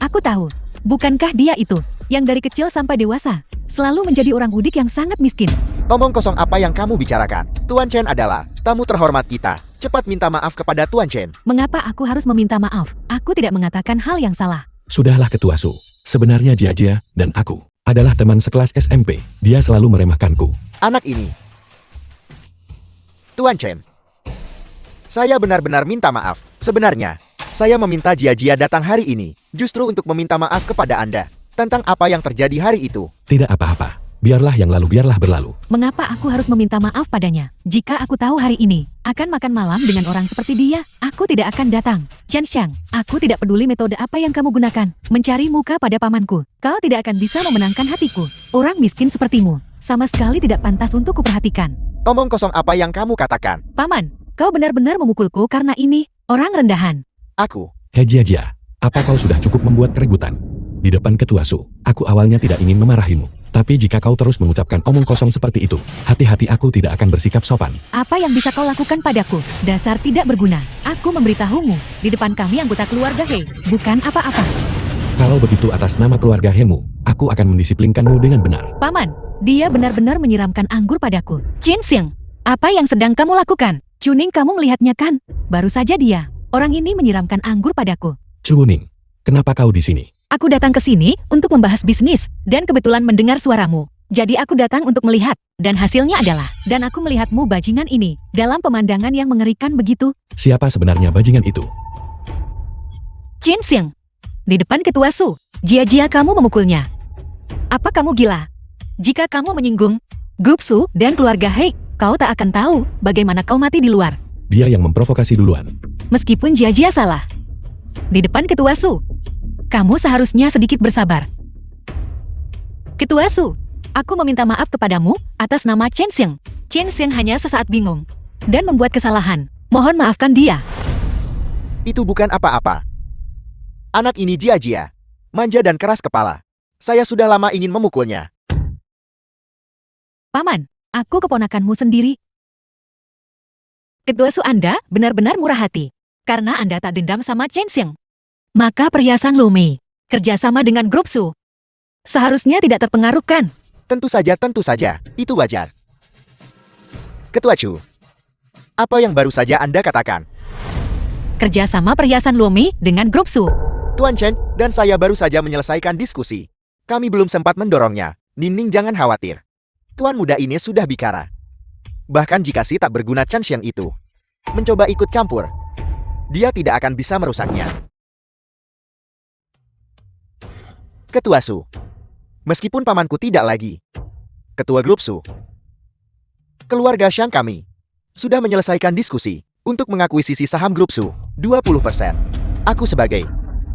Aku tahu. Bukankah dia itu, yang dari kecil sampai dewasa, selalu menjadi orang udik yang sangat miskin? Omong kosong apa yang kamu bicarakan? Tuan Chen adalah tamu terhormat kita. Cepat minta maaf kepada Tuan Chen. Mengapa aku harus meminta maaf? Aku tidak mengatakan hal yang salah. Sudahlah Ketua Su. Sebenarnya Jia dan aku adalah teman sekelas SMP. Dia selalu meremehkanku. Anak ini. Tuan Chen. Saya benar-benar minta maaf. Sebenarnya, saya meminta Jia datang hari ini, justru untuk meminta maaf kepada Anda, tentang apa yang terjadi hari itu. Tidak apa-apa. Biarlah yang lalu biarlah berlalu. Mengapa aku harus meminta maaf padanya? Jika aku tahu hari ini akan makan malam dengan orang seperti dia, aku tidak akan datang. Chen Xiang, aku tidak peduli metode apa yang kamu gunakan. Mencari muka pada pamanku. Kau tidak akan bisa memenangkan hatiku. Orang miskin sepertimu, sama sekali tidak pantas untuk kuperhatikan. Omong kosong apa yang kamu katakan? Paman, kau benar-benar memukulku karena ini orang rendahan. Aku. Hei Jia, apa kau sudah cukup membuat keributan? Di depan Ketua Su, aku awalnya tidak ingin memarahimu. Tapi jika kau terus mengucapkan omong kosong seperti itu, hati-hati aku tidak akan bersikap sopan. Apa yang bisa kau lakukan padaku? Dasar tidak berguna. Aku memberitahumu, di depan kami anggota keluarga He, bukan apa-apa. Kalau begitu atas nama keluarga Hemu, aku akan mendisiplinkanmu dengan benar. Paman, dia benar-benar menyiramkan anggur padaku. Jin Xiang, apa yang sedang kamu lakukan? Chuning, kamu melihatnya kan? Baru saja dia. Orang ini menyiramkan anggur padaku. Chuning, kenapa kau di sini? Aku datang ke sini untuk membahas bisnis, dan kebetulan mendengar suaramu. Jadi aku datang untuk melihat, dan hasilnya adalah, dan aku melihatmu bajingan ini, dalam pemandangan yang mengerikan begitu. Siapa sebenarnya bajingan itu? Jin Xiang, di depan Ketua Su, Jia kamu memukulnya. Apa kamu gila? Jika kamu menyinggung Grup Su dan keluarga He, kau tak akan tahu bagaimana kau mati di luar. Dia yang memprovokasi duluan. Meskipun Jia salah, di depan Ketua Su, kamu seharusnya sedikit bersabar. Ketua Su, aku meminta maaf kepadamu atas nama Chen Xiang. Chen Xiang hanya sesaat bingung dan membuat kesalahan. Mohon maafkan dia. Itu bukan apa-apa. Anak ini Jia, manja dan keras kepala. Saya sudah lama ingin memukulnya. Paman, aku keponakanmu sendiri. Ketua Su, Anda benar-benar murah hati, karena Anda tak dendam sama Chen Xiang. Maka perhiasan Lumei, kerjasama dengan Grup Su, seharusnya tidak terpengaruhkan. Tentu saja, itu wajar. Ketua Chu, apa yang baru saja Anda katakan? Kerjasama perhiasan Lumei dengan Grup Su. Tuan Chen dan saya baru saja menyelesaikan diskusi. Kami belum sempat mendorongnya. Ning jangan khawatir. Tuan muda ini sudah bicara. Bahkan jika si tak berguna Chen Xiang itu mencoba ikut campur, dia tidak akan bisa merusaknya. Ketua Su, meskipun pamanku tidak lagi Ketua Grup Su, keluarga Xiang kami sudah menyelesaikan diskusi untuk mengakuisisi saham Grup Su 20%. Aku sebagai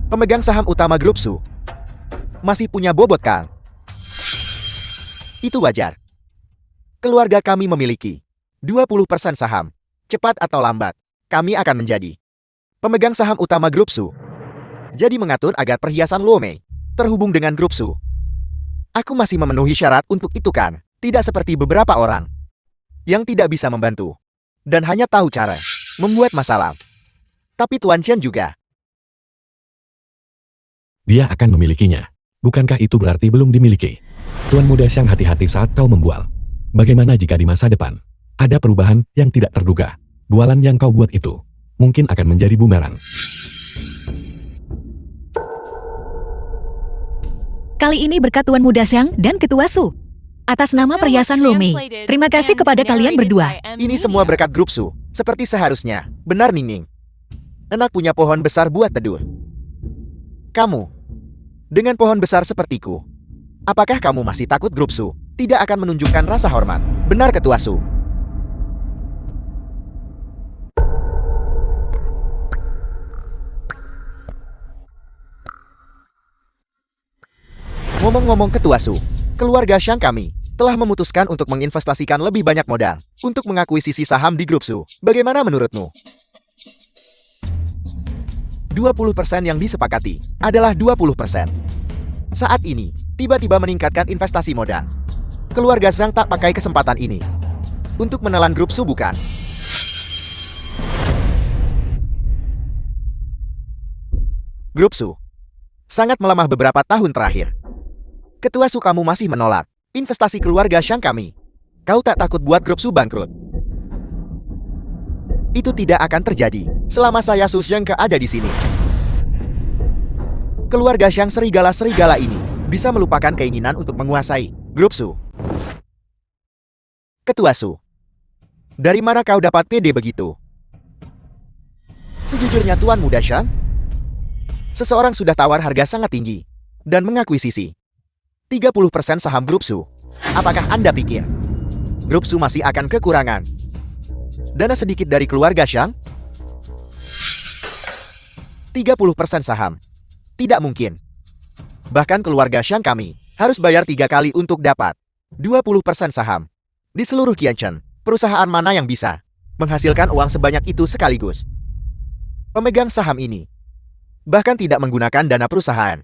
pemegang saham utama Grup Su masih punya bobot kan? Itu wajar. Keluarga kami memiliki 20% saham. Cepat atau lambat, kami akan menjadi pemegang saham utama Grup Su. Jadi mengatur agar perhiasan Lumei terhubung dengan Grup Su. Aku masih memenuhi syarat untuk itu kan? Tidak seperti beberapa orang yang tidak bisa membantu dan hanya tahu cara membuat masalah. Tapi Tuan Chen juga. Dia akan memilikinya. Bukankah itu berarti belum dimiliki? Tuan muda Xiang, hati-hati saat kau membual. Bagaimana jika di masa depan ada perubahan yang tidak terduga? Bualan yang kau buat itu mungkin akan menjadi bumerang. Kali ini berkat Tuan Muda Xiang dan Ketua Su. Atas nama perhiasan Lumei, terima kasih kepada kalian berdua. Ini semua berkat Grup Su, seperti seharusnya. Benar Ning. Enak punya pohon besar buat teduh. Kamu, dengan pohon besar sepertiku, apakah kamu masih takut Grup Su tidak akan menunjukkan rasa hormat? Benar Ketua Su. Ngomong-ngomong Ketua Su, keluarga Xiang kami telah memutuskan untuk menginvestasikan lebih banyak modal untuk mengakuisisi saham di Grup Su. Bagaimana menurutmu? 20% yang disepakati adalah 20%. Saat ini, tiba-tiba meningkatkan investasi modal. Keluarga Zhang tak pakai kesempatan ini untuk menelan grup Su, bukan? Grup Su sangat melemah beberapa tahun terakhir. Ketua Su, kamu masih menolak investasi keluarga Shang kami. Kau tak takut buat grup Su bangkrut? Itu tidak akan terjadi selama saya Su Zhengke ada di sini. Keluarga Shang serigala-serigala ini bisa melupakan keinginan untuk menguasai grup Su. Ketua Su, dari mana kau dapat pede begitu? Sejujurnya Tuan Muda Shang, seseorang sudah tawar harga sangat tinggi dan mengakuisisi 30% saham grup Su. Apakah Anda pikir grup Su masih akan kekurangan dana sedikit dari keluarga Shang? 30% saham? Tidak mungkin. Bahkan keluarga Shang kami harus bayar 3 kali untuk dapat 20% saham. Di seluruh Qianchen, perusahaan mana yang bisa menghasilkan uang sebanyak itu sekaligus? Pemegang saham ini bahkan tidak menggunakan dana perusahaan.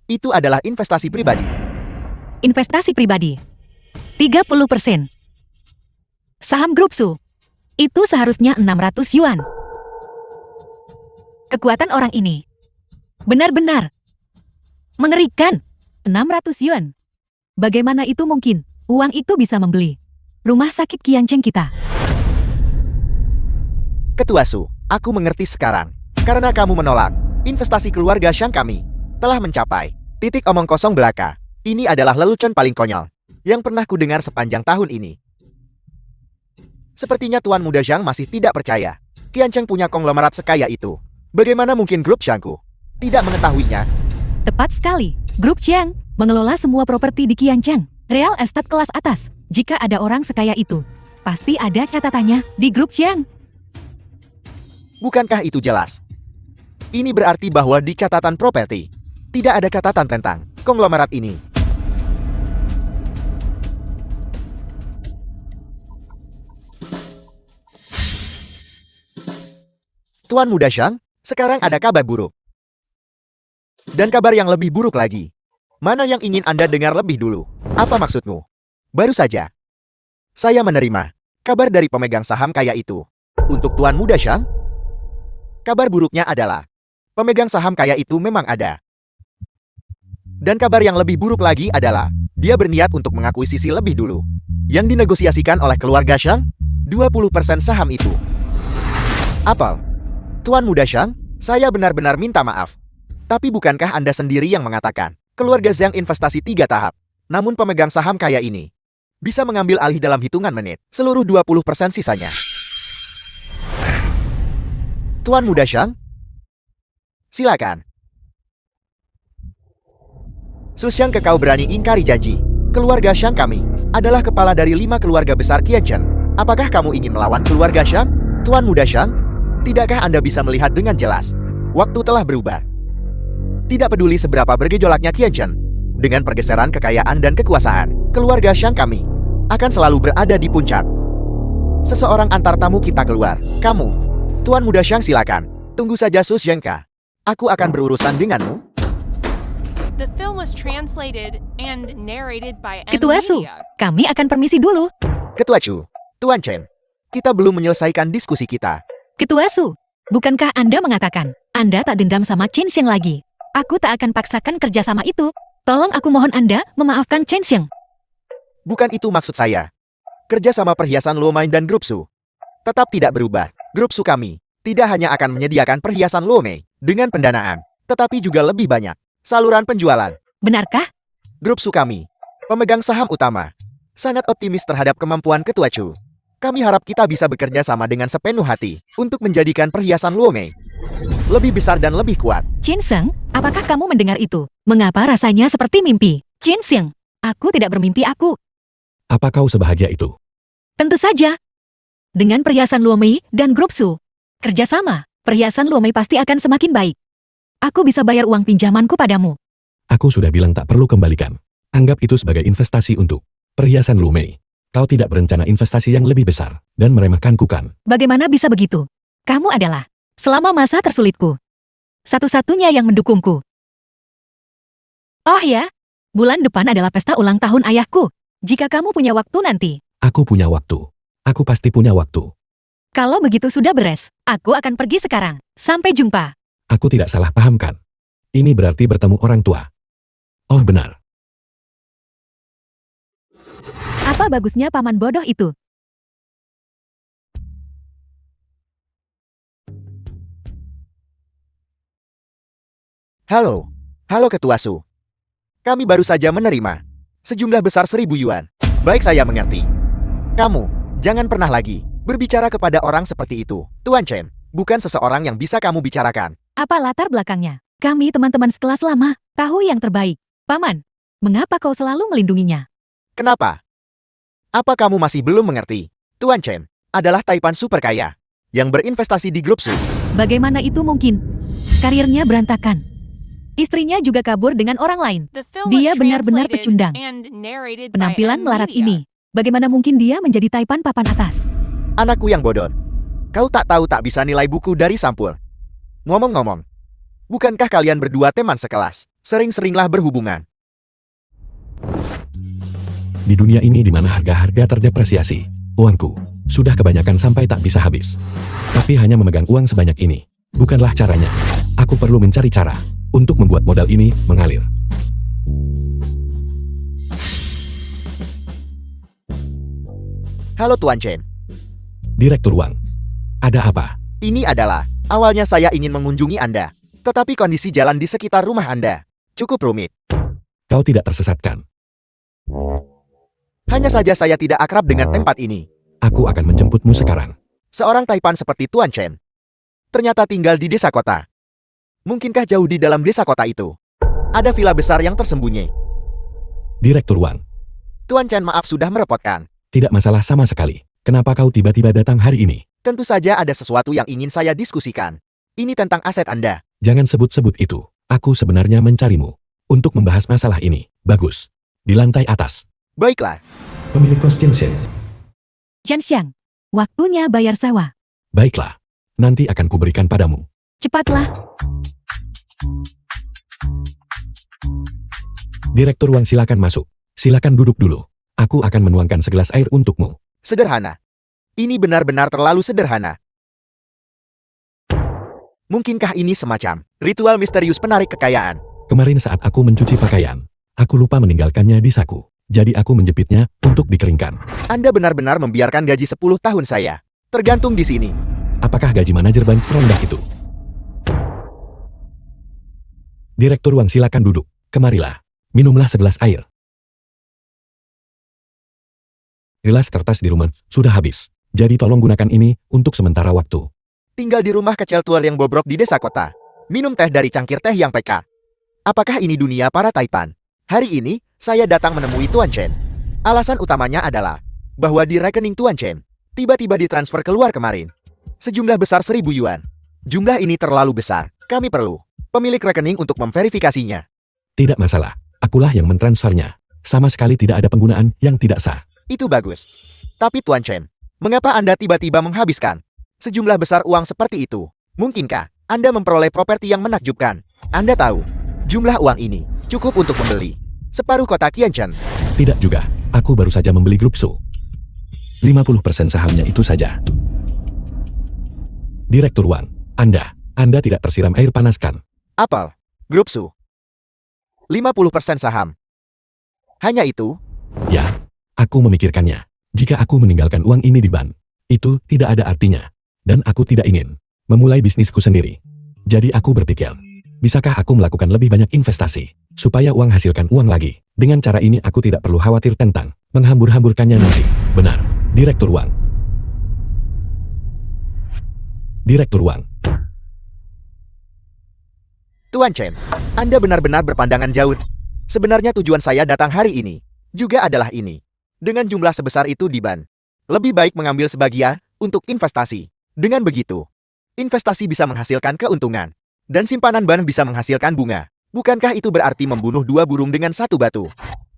Itu adalah investasi pribadi. Investasi pribadi. 30%. Saham grup Su. Itu seharusnya 600 yuan. Kekuatan orang ini benar-benar mengerikan. 600 yuan. Bagaimana itu mungkin? Uang itu bisa membeli rumah sakit Qianchen kita. Ketua Su, aku mengerti sekarang. Karena kamu menolak investasi keluarga Shang kami telah mencapai titik omong kosong belaka. Ini adalah lelucon paling konyol yang pernah kudengar sepanjang tahun ini. Sepertinya Tuan Muda Zhang masih tidak percaya Qianchen punya konglomerat sekaya itu. Bagaimana mungkin grup Shangku tidak mengetahuinya? Tepat sekali. Grup Qiang mengelola semua properti di Qianchen. Real estate kelas atas. Jika ada orang sekaya itu, pasti ada catatannya di grup Qiang. Bukankah itu jelas? Ini berarti bahwa di catatan properti tidak ada catatan tentang konglomerat ini. Tuan Muda Shang, sekarang ada kabar buruk. Dan kabar yang lebih buruk lagi. Mana yang ingin Anda dengar lebih dulu? Apa maksudmu? Baru saja saya menerima kabar dari pemegang saham kaya itu. Untuk Tuan Muda Shang, kabar buruknya adalah pemegang saham kaya itu memang ada. Dan kabar yang lebih buruk lagi adalah dia berniat untuk mengakuisisi lebih dulu yang dinegosiasikan oleh keluarga Shang, 20% saham itu. Apel, Tuan Muda Shang, saya benar-benar minta maaf. Tapi bukankah Anda sendiri yang mengatakan keluarga Zhang investasi 3 tahap? Namun pemegang saham kaya ini bisa mengambil alih dalam hitungan menit seluruh 20% sisanya. Tuan Muda Shang, silakan. Su Zhengke, kau berani ingkari janji. Keluarga Shang kami adalah kepala dari 5 keluarga besar Qianchen. Apakah kamu ingin melawan keluarga Shang? Tuan Muda Shang, tidakkah Anda bisa melihat dengan jelas? Waktu telah berubah. Tidak peduli seberapa bergejolaknya Qianchen, dengan pergeseran kekayaan dan kekuasaan, keluarga Shang kami akan selalu berada di puncak. Seseorang antar tamu kita keluar. Kamu, Tuan Muda Shang, silakan. Tunggu saja Su Zhengke. Aku akan berurusan denganmu. The film was translated and narrated by M Ketua Su, Media. kami akan permisi dulu. Ketua Chu, Tuan Chen, kita belum menyelesaikan diskusi kita. Ketua Su, bukankah Anda mengatakan Anda tak dendam sama Chen Xiang lagi? Aku tak akan paksakan kerjasama itu. Tolong aku mohon Anda memaafkan Chen Xiang. Bukan itu maksud saya. Kerja sama perhiasan Luo Mei dan Grup Su tetap tidak berubah. Grup Su kami tidak hanya akan menyediakan perhiasan Luo Mei dengan pendanaan, tetapi juga lebih banyak saluran penjualan. Benarkah? Grup Su kami, pemegang saham utama, sangat optimis terhadap kemampuan Ketua Chu. Kami harap kita bisa bekerja sama dengan sepenuh hati untuk menjadikan perhiasan Luo Mei lebih besar dan lebih kuat. Chen Xiang, apakah kamu mendengar itu? Mengapa rasanya seperti mimpi? Chen Xiang, aku tidak bermimpi aku. Apa kau sebahagia itu? Tentu saja. Dengan perhiasan Luo Mei dan Grup Su, kerjasama, perhiasan Luo Mei pasti akan semakin baik. Aku bisa bayar uang pinjamanku padamu. Aku sudah bilang tak perlu kembalikan. Anggap itu sebagai investasi untuk perhiasan Lu Mei. Kau tidak berencana investasi yang lebih besar dan meremehkanku kan? Bagaimana bisa begitu? Kamu adalah, selama masa tersulitku, satu-satunya yang mendukungku. Oh ya, Bulan depan adalah pesta ulang tahun ayahku. Jika kamu punya waktu nanti. Aku punya waktu. Aku pasti punya waktu. Kalau begitu sudah beres, aku akan pergi sekarang. Sampai jumpa. Aku tidak salah paham kan? Ini berarti bertemu orang tua. Oh benar. Apa bagusnya paman bodoh itu? Halo. Halo Ketua Su. Kami baru saja menerima sejumlah besar 1.000 yuan. Baik, saya mengerti. Kamu, jangan pernah lagi berbicara kepada orang seperti itu. Tuan Chen, bukan seseorang yang bisa kamu bicarakan. Apa latar belakangnya? Kami teman-teman sekelas lama, tahu yang terbaik. Paman, mengapa kau selalu melindunginya? Kenapa? Apa kamu masih belum mengerti? Tuan Chen adalah Taipan super kaya yang berinvestasi di grup Su. Bagaimana itu mungkin? Karirnya berantakan. Istrinya juga kabur dengan orang lain. The film was Dia benar-benar translated pecundang. and narrated by Penampilan M melarat Media. ini. Bagaimana mungkin dia menjadi Taipan papan atas? Anakku yang bodoh. Kau tak tahu tak bisa nilai buku dari sampul. Ngomong-ngomong, bukankah kalian berdua teman sekelas? Sering-seringlah berhubungan. Di dunia ini di mana harga-harga terdepresiasi, uangku sudah kebanyakan sampai tak bisa habis. Tapi hanya memegang uang sebanyak ini bukanlah caranya. Aku perlu mencari cara untuk membuat modal ini mengalir. Halo Tuan Chen. Direktur Wang, ada apa? Ini adalah, awalnya saya ingin mengunjungi Anda. Tetapi kondisi jalan di sekitar rumah Anda cukup rumit. Kau tidak tersesatkan. Hanya saja saya tidak akrab dengan tempat ini. Aku akan menjemputmu sekarang. Seorang Taipan seperti Tuan Chen ternyata tinggal di desa kota. Mungkinkah jauh di dalam desa kota itu ada villa besar yang tersembunyi? Direktur Wang, Tuan Chen, maaf sudah merepotkan. tidak masalah sama sekali. Kenapa kau tiba-tiba datang hari ini? Tentu saja ada sesuatu yang ingin saya diskusikan. Ini tentang aset Anda. Jangan sebut-sebut itu. Aku sebenarnya mencarimu untuk membahas masalah ini. Bagus. Di lantai atas. Baiklah. Pemilik kos Jinshen. Jianxiang, waktunya bayar sewa. Baiklah. Nanti akan kuberikan padamu. Cepatlah. Direktur Wang, silakan masuk. Silakan duduk dulu. Aku akan menuangkan segelas air untukmu. Sederhana. Ini benar-benar terlalu sederhana. Mungkinkah ini semacam ritual misterius penarik kekayaan? Kemarin saat aku mencuci pakaian, aku lupa meninggalkannya di saku. Jadi aku menjepitnya untuk dikeringkan. Anda benar-benar membiarkan gaji 10 tahun saya tergantung di sini. Apakah gaji manajer bank serendah itu? Direktur Wang, silakan duduk. Kemarilah. Minumlah segelas air. Gelas kertas di rumah sudah habis. Jadi tolong gunakan ini untuk sementara waktu. Tinggal di rumah kecil tua yang bobrok di desa kota. Minum teh dari cangkir teh yang PK. Apakah ini dunia para Taipan? Hari ini, saya datang menemui Tuan Chen. Alasan utamanya adalah bahwa di rekening Tuan Chen tiba-tiba ditransfer keluar kemarin sejumlah besar 1.000 yuan. Jumlah ini terlalu besar. Kami perlu pemilik rekening untuk memverifikasinya. Tidak masalah. Akulah yang mentransfernya. Sama sekali tidak ada penggunaan yang tidak sah. Itu bagus. Tapi Tuan Chen, mengapa Anda tiba-tiba menghabiskan sejumlah besar uang seperti itu? Mungkinkah Anda memperoleh properti yang menakjubkan? Anda tahu, jumlah uang ini cukup untuk membeli separuh kota Qianchen. Tidak juga. Aku baru saja membeli grup Su. 50% sahamnya itu saja. Direktur Wang, Anda tidak tersiram air panas kan? Apel, grup Su. 50% saham. Hanya itu? Ya, aku memikirkannya. Jika aku meninggalkan uang ini di bank, itu tidak ada artinya. Dan aku tidak ingin memulai bisnisku sendiri. Jadi aku berpikir, bisakah aku melakukan lebih banyak investasi, supaya uang hasilkan uang lagi. Dengan cara ini aku tidak perlu khawatir tentang menghambur-hamburkannya nanti. Benar, Direktur Wang. Direktur Wang. Tuan Chen, Anda benar-benar berpandangan jauh. Sebenarnya tujuan saya datang hari ini juga adalah ini. Dengan jumlah sebesar itu di ban, lebih baik mengambil sebagian untuk investasi. Dengan begitu, investasi bisa menghasilkan keuntungan, dan simpanan ban bisa menghasilkan bunga. Bukankah itu berarti membunuh dua burung dengan satu batu?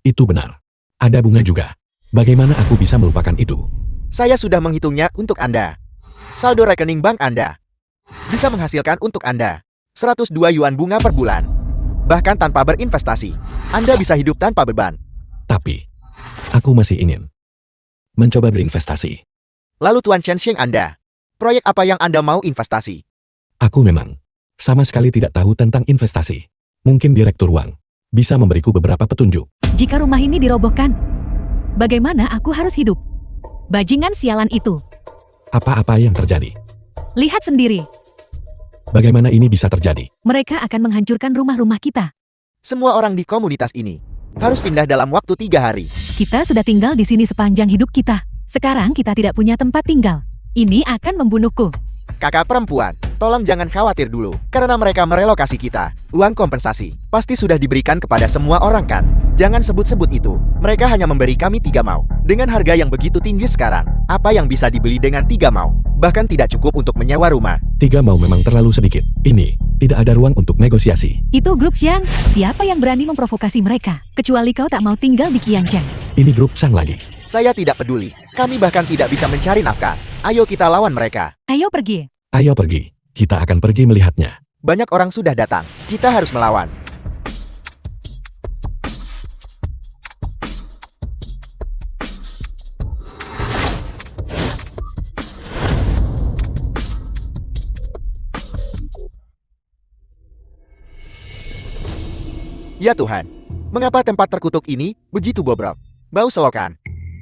Itu benar. Ada bunga juga. Bagaimana aku bisa melupakan itu? Saya sudah menghitungnya untuk Anda. Saldo rekening bank Anda bisa menghasilkan untuk Anda 102 yuan bunga per bulan. bahkan tanpa berinvestasi. Anda bisa hidup tanpa beban. Tapi, aku masih ingin mencoba berinvestasi. Lalu Tuan Chen Sheng Anda, proyek apa yang Anda mau investasi? Aku memang sama sekali tidak tahu tentang investasi. Mungkin Direktur Wang bisa memberiku beberapa petunjuk. Jika rumah ini dirobohkan, bagaimana aku harus hidup? Bajingan sialan itu. Apa-apa yang terjadi? Lihat sendiri, Bagaimana ini bisa terjadi? mereka akan menghancurkan rumah-rumah kita. Semua orang di komunitas ini harus pindah dalam waktu 3 hari. Kita sudah tinggal di sini sepanjang hidup kita. Sekarang kita tidak punya tempat tinggal. Ini akan membunuhku. Kakak perempuan, tolong jangan khawatir dulu, karena mereka merelokasi kita. Uang kompensasi pasti sudah diberikan kepada semua orang kan? Jangan sebut-sebut itu. Mereka hanya memberi kami 3 mau. Dengan harga yang begitu tinggi sekarang, apa yang bisa dibeli dengan 3 mau? Bahkan tidak cukup untuk menyewa rumah. 3 mau memang terlalu sedikit. Ini, tidak ada ruang untuk negosiasi. Itu grup Jiang. Siapa yang berani memprovokasi mereka? Kecuali kau tak mau tinggal di Qianzheng. Ini grup Sang lagi. Saya tidak peduli. Kami bahkan tidak bisa mencari nafkah. Ayo kita lawan mereka. Ayo pergi. Ayo pergi. Kita akan pergi melihatnya. Banyak orang sudah datang. Kita harus melawan. Ya Tuhan, mengapa tempat terkutuk ini begitu bobrok? Bau selokan.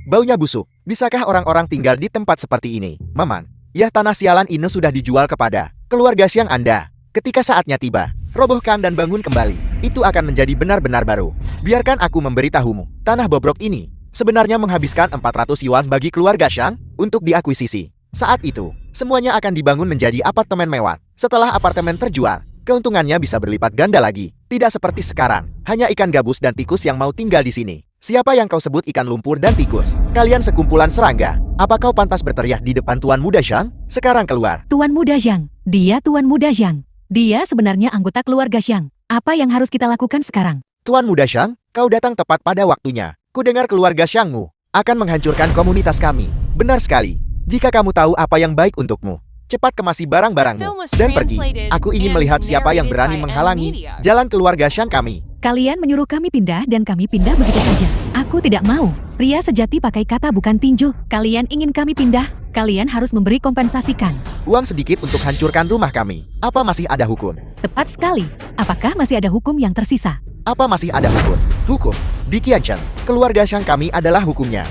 Baunya busuk. Bisakah orang-orang tinggal di tempat seperti ini? Maman, ya tanah sialan ini sudah dijual kepada keluarga Xiang Anda. Ketika saatnya tiba, robohkan dan bangun kembali. Itu akan menjadi benar-benar baru. Biarkan aku memberitahumu. Tanah bobrok ini sebenarnya menghabiskan 400 yuan bagi keluarga Xiang untuk diakuisisi. Saat itu, semuanya akan dibangun menjadi apartemen mewah. Setelah apartemen terjual, keuntungannya bisa berlipat ganda lagi. Tidak seperti sekarang, hanya ikan gabus dan tikus yang mau tinggal di sini. Siapa yang kau sebut ikan lumpur dan tikus? Kalian sekumpulan serangga. Apa kau pantas berteriak di depan Tuan Muda Xiang? Sekarang keluar. Tuan Muda Jiang. Dia Tuan Muda Jiang. Dia sebenarnya anggota keluarga Xiang. Apa yang harus kita lakukan sekarang? Tuan Muda Xiang, kau datang tepat pada waktunya. Kudengar keluarga Xiangmu akan menghancurkan komunitas kami. Benar sekali. Jika kamu tahu apa yang baik untukmu, cepat kemasi barang-barangmu dan pergi. Aku ingin melihat siapa yang berani menghalangi jalan keluarga Xiang kami. Kalian menyuruh kami pindah dan kami pindah begitu saja. Aku tidak mau. Pria sejati pakai kata bukan tinju. Kalian ingin kami pindah, kalian harus memberi kompensasikan. Uang sedikit untuk hancurkan rumah kami. Apa masih ada hukum? Tepat sekali. Apakah masih ada hukum yang tersisa? Apa masih ada hukum? Hukum. Di Qianzheng, keluarga Xiang kami adalah hukumnya.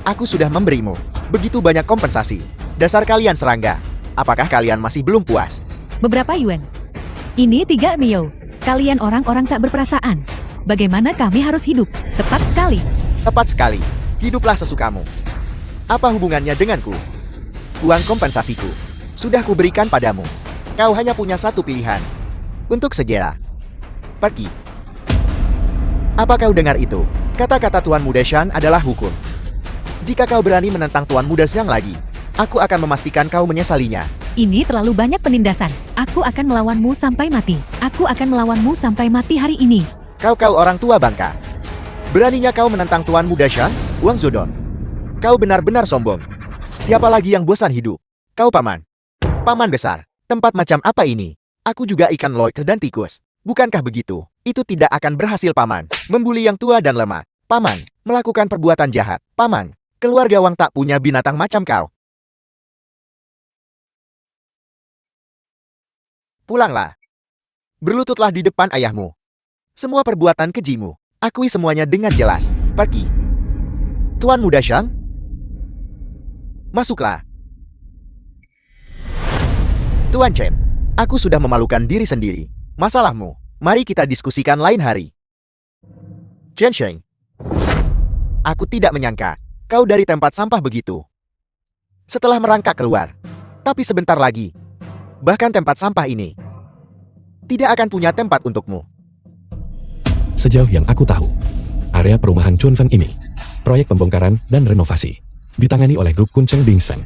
Aku sudah memberimu begitu banyak kompensasi. Dasar kalian serangga. Apakah kalian masih belum puas? Beberapa yuan. Ini 3 mio. Kalian orang-orang tak berperasaan. Bagaimana kami harus hidup? Tepat sekali. Tepat sekali. Hiduplah sesukamu. Apa hubungannya denganku? Uang kompensasiku sudah kuberikan padamu. Kau hanya punya satu pilihan. Untuk segera pergi. Apa kau dengar itu? Kata-kata Tuan Muda Xiang adalah hukum. Jika kau berani menentang Tuan Muda Xiang lagi, aku akan memastikan kau menyesalinya. Ini terlalu banyak penindasan. Aku akan melawanmu sampai mati. Aku akan melawanmu sampai mati hari ini. Kau orang tua bangka. Beraninya kau menentang Tuan Muda Xiang, Wang Zodong. Kau benar-benar sombong. Siapa lagi yang bosan hidup? Kau paman. Paman besar. Tempat macam apa ini? Aku juga ikan loy dan tikus. Bukankah begitu? Itu tidak akan berhasil paman. Membuli yang tua dan lemah. Paman, melakukan perbuatan jahat. Paman, keluarga Wang tak punya binatang macam kau. Pulanglah. Berlututlah di depan ayahmu. Semua perbuatan kejimu, akui semuanya dengan jelas. Pergi. Tuan Muda Xiang, masuklah. Tuan Chen, aku sudah memalukan diri sendiri. Masalahmu, mari kita diskusikan lain hari. Chen Sheng, aku tidak menyangka kau dari tempat sampah begitu. Setelah merangkak keluar, tapi sebentar lagi, bahkan tempat sampah ini tidak akan punya tempat untukmu. Sejauh yang aku tahu, area perumahan Chunfeng ini, proyek pembongkaran dan renovasi, ditangani oleh grup Kuncheng Bingseng,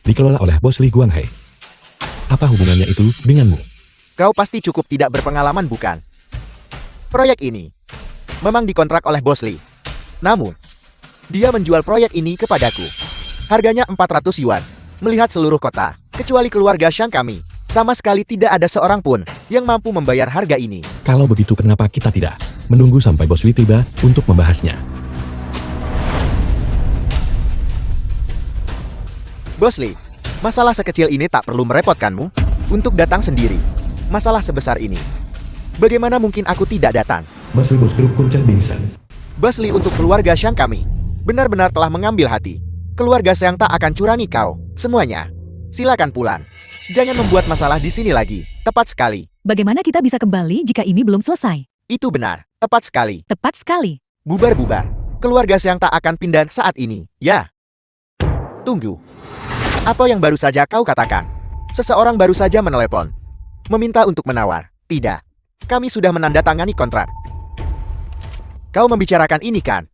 dikelola oleh bos Li Guanghai. Apa hubungannya itu denganmu? Kau pasti cukup tidak berpengalaman bukan? Proyek ini memang dikontrak oleh bos Li. Namun, dia menjual proyek ini kepadaku. Harganya 400 yuan. Melihat seluruh kota, kecuali keluarga Xiang kami, Sama sekali tidak ada seorang pun yang mampu membayar harga ini. Kalau begitu kenapa kita tidak menunggu sampai Bos Lee tiba untuk membahasnya? Bos Lee, masalah sekecil ini tak perlu merepotkanmu untuk datang sendiri. Masalah sebesar ini, bagaimana mungkin aku tidak datang? Bos Lee Bos Grup Kuncen Bingsan. Bos Lee untuk keluarga Xiang kami benar-benar telah mengambil hati. Keluarga Xiang tak akan curangi kau semuanya. Silakan pulang. Jangan membuat masalah di sini lagi. Tepat sekali. Bagaimana kita bisa kembali jika ini belum selesai? Itu benar. Tepat sekali. Tepat sekali. Bubar-bubar. Keluarga Xiang tak akan pindah saat ini. Ya. Tunggu. Apa yang baru saja kau katakan? Seseorang baru saja menelepon. Meminta untuk menawar. Tidak. Kami sudah menandatangani kontrak. Kau membicarakan ini kan?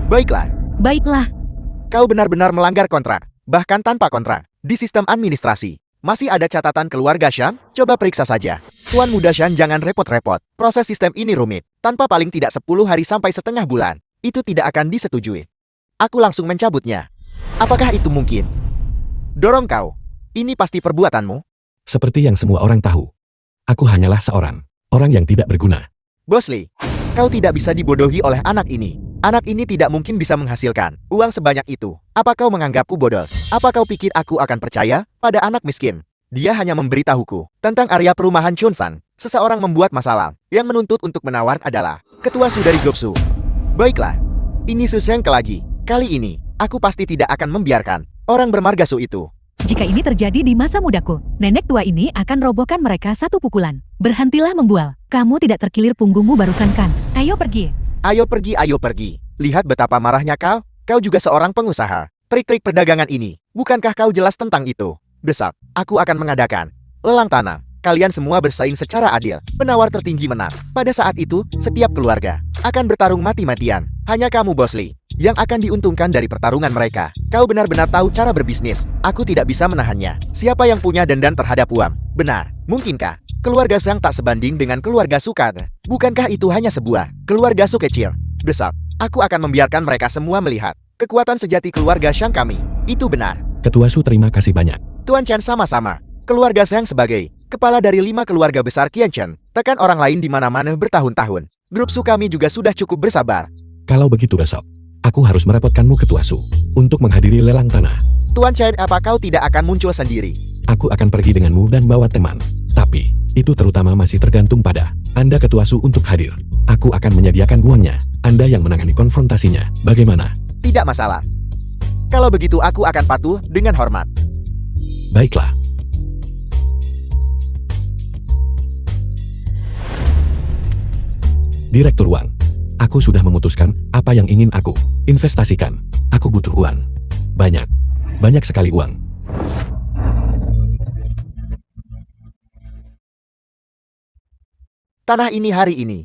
Baiklah. Baiklah. Kau benar-benar melanggar kontrak, bahkan tanpa kontrak. Di sistem administrasi, masih ada catatan keluarga Xiang? Coba periksa saja. Tuan Muda Xiang jangan repot-repot. Proses sistem ini rumit. Tanpa paling tidak 10 hari sampai setengah bulan, itu tidak akan disetujui. Aku langsung mencabutnya. Apakah itu mungkin? Dorong kau. Ini pasti perbuatanmu. Seperti yang semua orang tahu, aku hanyalah seorang orang yang tidak berguna. Bos Lee, kau tidak bisa dibodohi oleh anak ini. Anak ini tidak mungkin bisa menghasilkan uang sebanyak itu. Apa kau menganggapku bodoh? Apa kau pikir aku akan percaya pada anak miskin? Dia hanya memberitahuku tentang area perumahan Chunfan. Seseorang membuat masalah. Yang menuntut untuk menawar adalah ketua Su dari Gopsu. Baiklah, ini Su Seng lagi. Kali ini, aku pasti tidak akan membiarkan orang bermarga Su itu. Jika ini terjadi di masa mudaku, nenek tua ini akan robohkan mereka satu pukulan. Berhentilah membual. Kamu tidak terkilir punggungmu barusan kan? Ayo pergi. Ayo pergi, ayo pergi. Lihat betapa marahnya kau. Kau juga seorang pengusaha. Trik-trik perdagangan ini, bukankah kau jelas tentang itu? Besok, aku akan mengadakan lelang tanah. Kalian semua bersaing secara adil. Penawar tertinggi menang. Pada saat itu, setiap keluarga akan bertarung mati-matian. Hanya kamu, Bos Lee, yang akan diuntungkan dari pertarungan mereka. Kau benar-benar tahu cara berbisnis. Aku tidak bisa menahannya. Siapa yang punya dendam terhadap uang? Benar. Mungkinkah keluarga Xiang tak sebanding dengan keluarga Sukar? Bukankah itu hanya sebuah keluarga Su kecil? Besok, aku akan membiarkan mereka semua melihat kekuatan sejati keluarga Xiang kami. Itu benar. Ketua Su terima kasih banyak. Tuan Chen sama-sama. Keluarga Xiang sebagai kepala dari 5 keluarga besar Qian Chen, tekan orang lain di mana-mana bertahun-tahun. Grup Su kami juga sudah cukup bersabar. Kalau begitu besok, aku harus merepotkanmu Ketua Su untuk menghadiri lelang tanah. Tuan Chen, apa kau tidak akan muncul sendiri? Aku akan pergi denganmu dan bawa teman. Tapi, itu terutama masih tergantung pada Anda Ketua Su untuk hadir. Aku akan menyediakan uangnya. Anda yang menangani konfrontasinya. Bagaimana? Tidak masalah. Kalau begitu aku akan patuh dengan hormat. Baiklah. Direktur Wang, aku sudah memutuskan apa yang ingin aku investasikan. Aku butuh uang. Banyak. Banyak sekali uang. Tanah ini hari ini.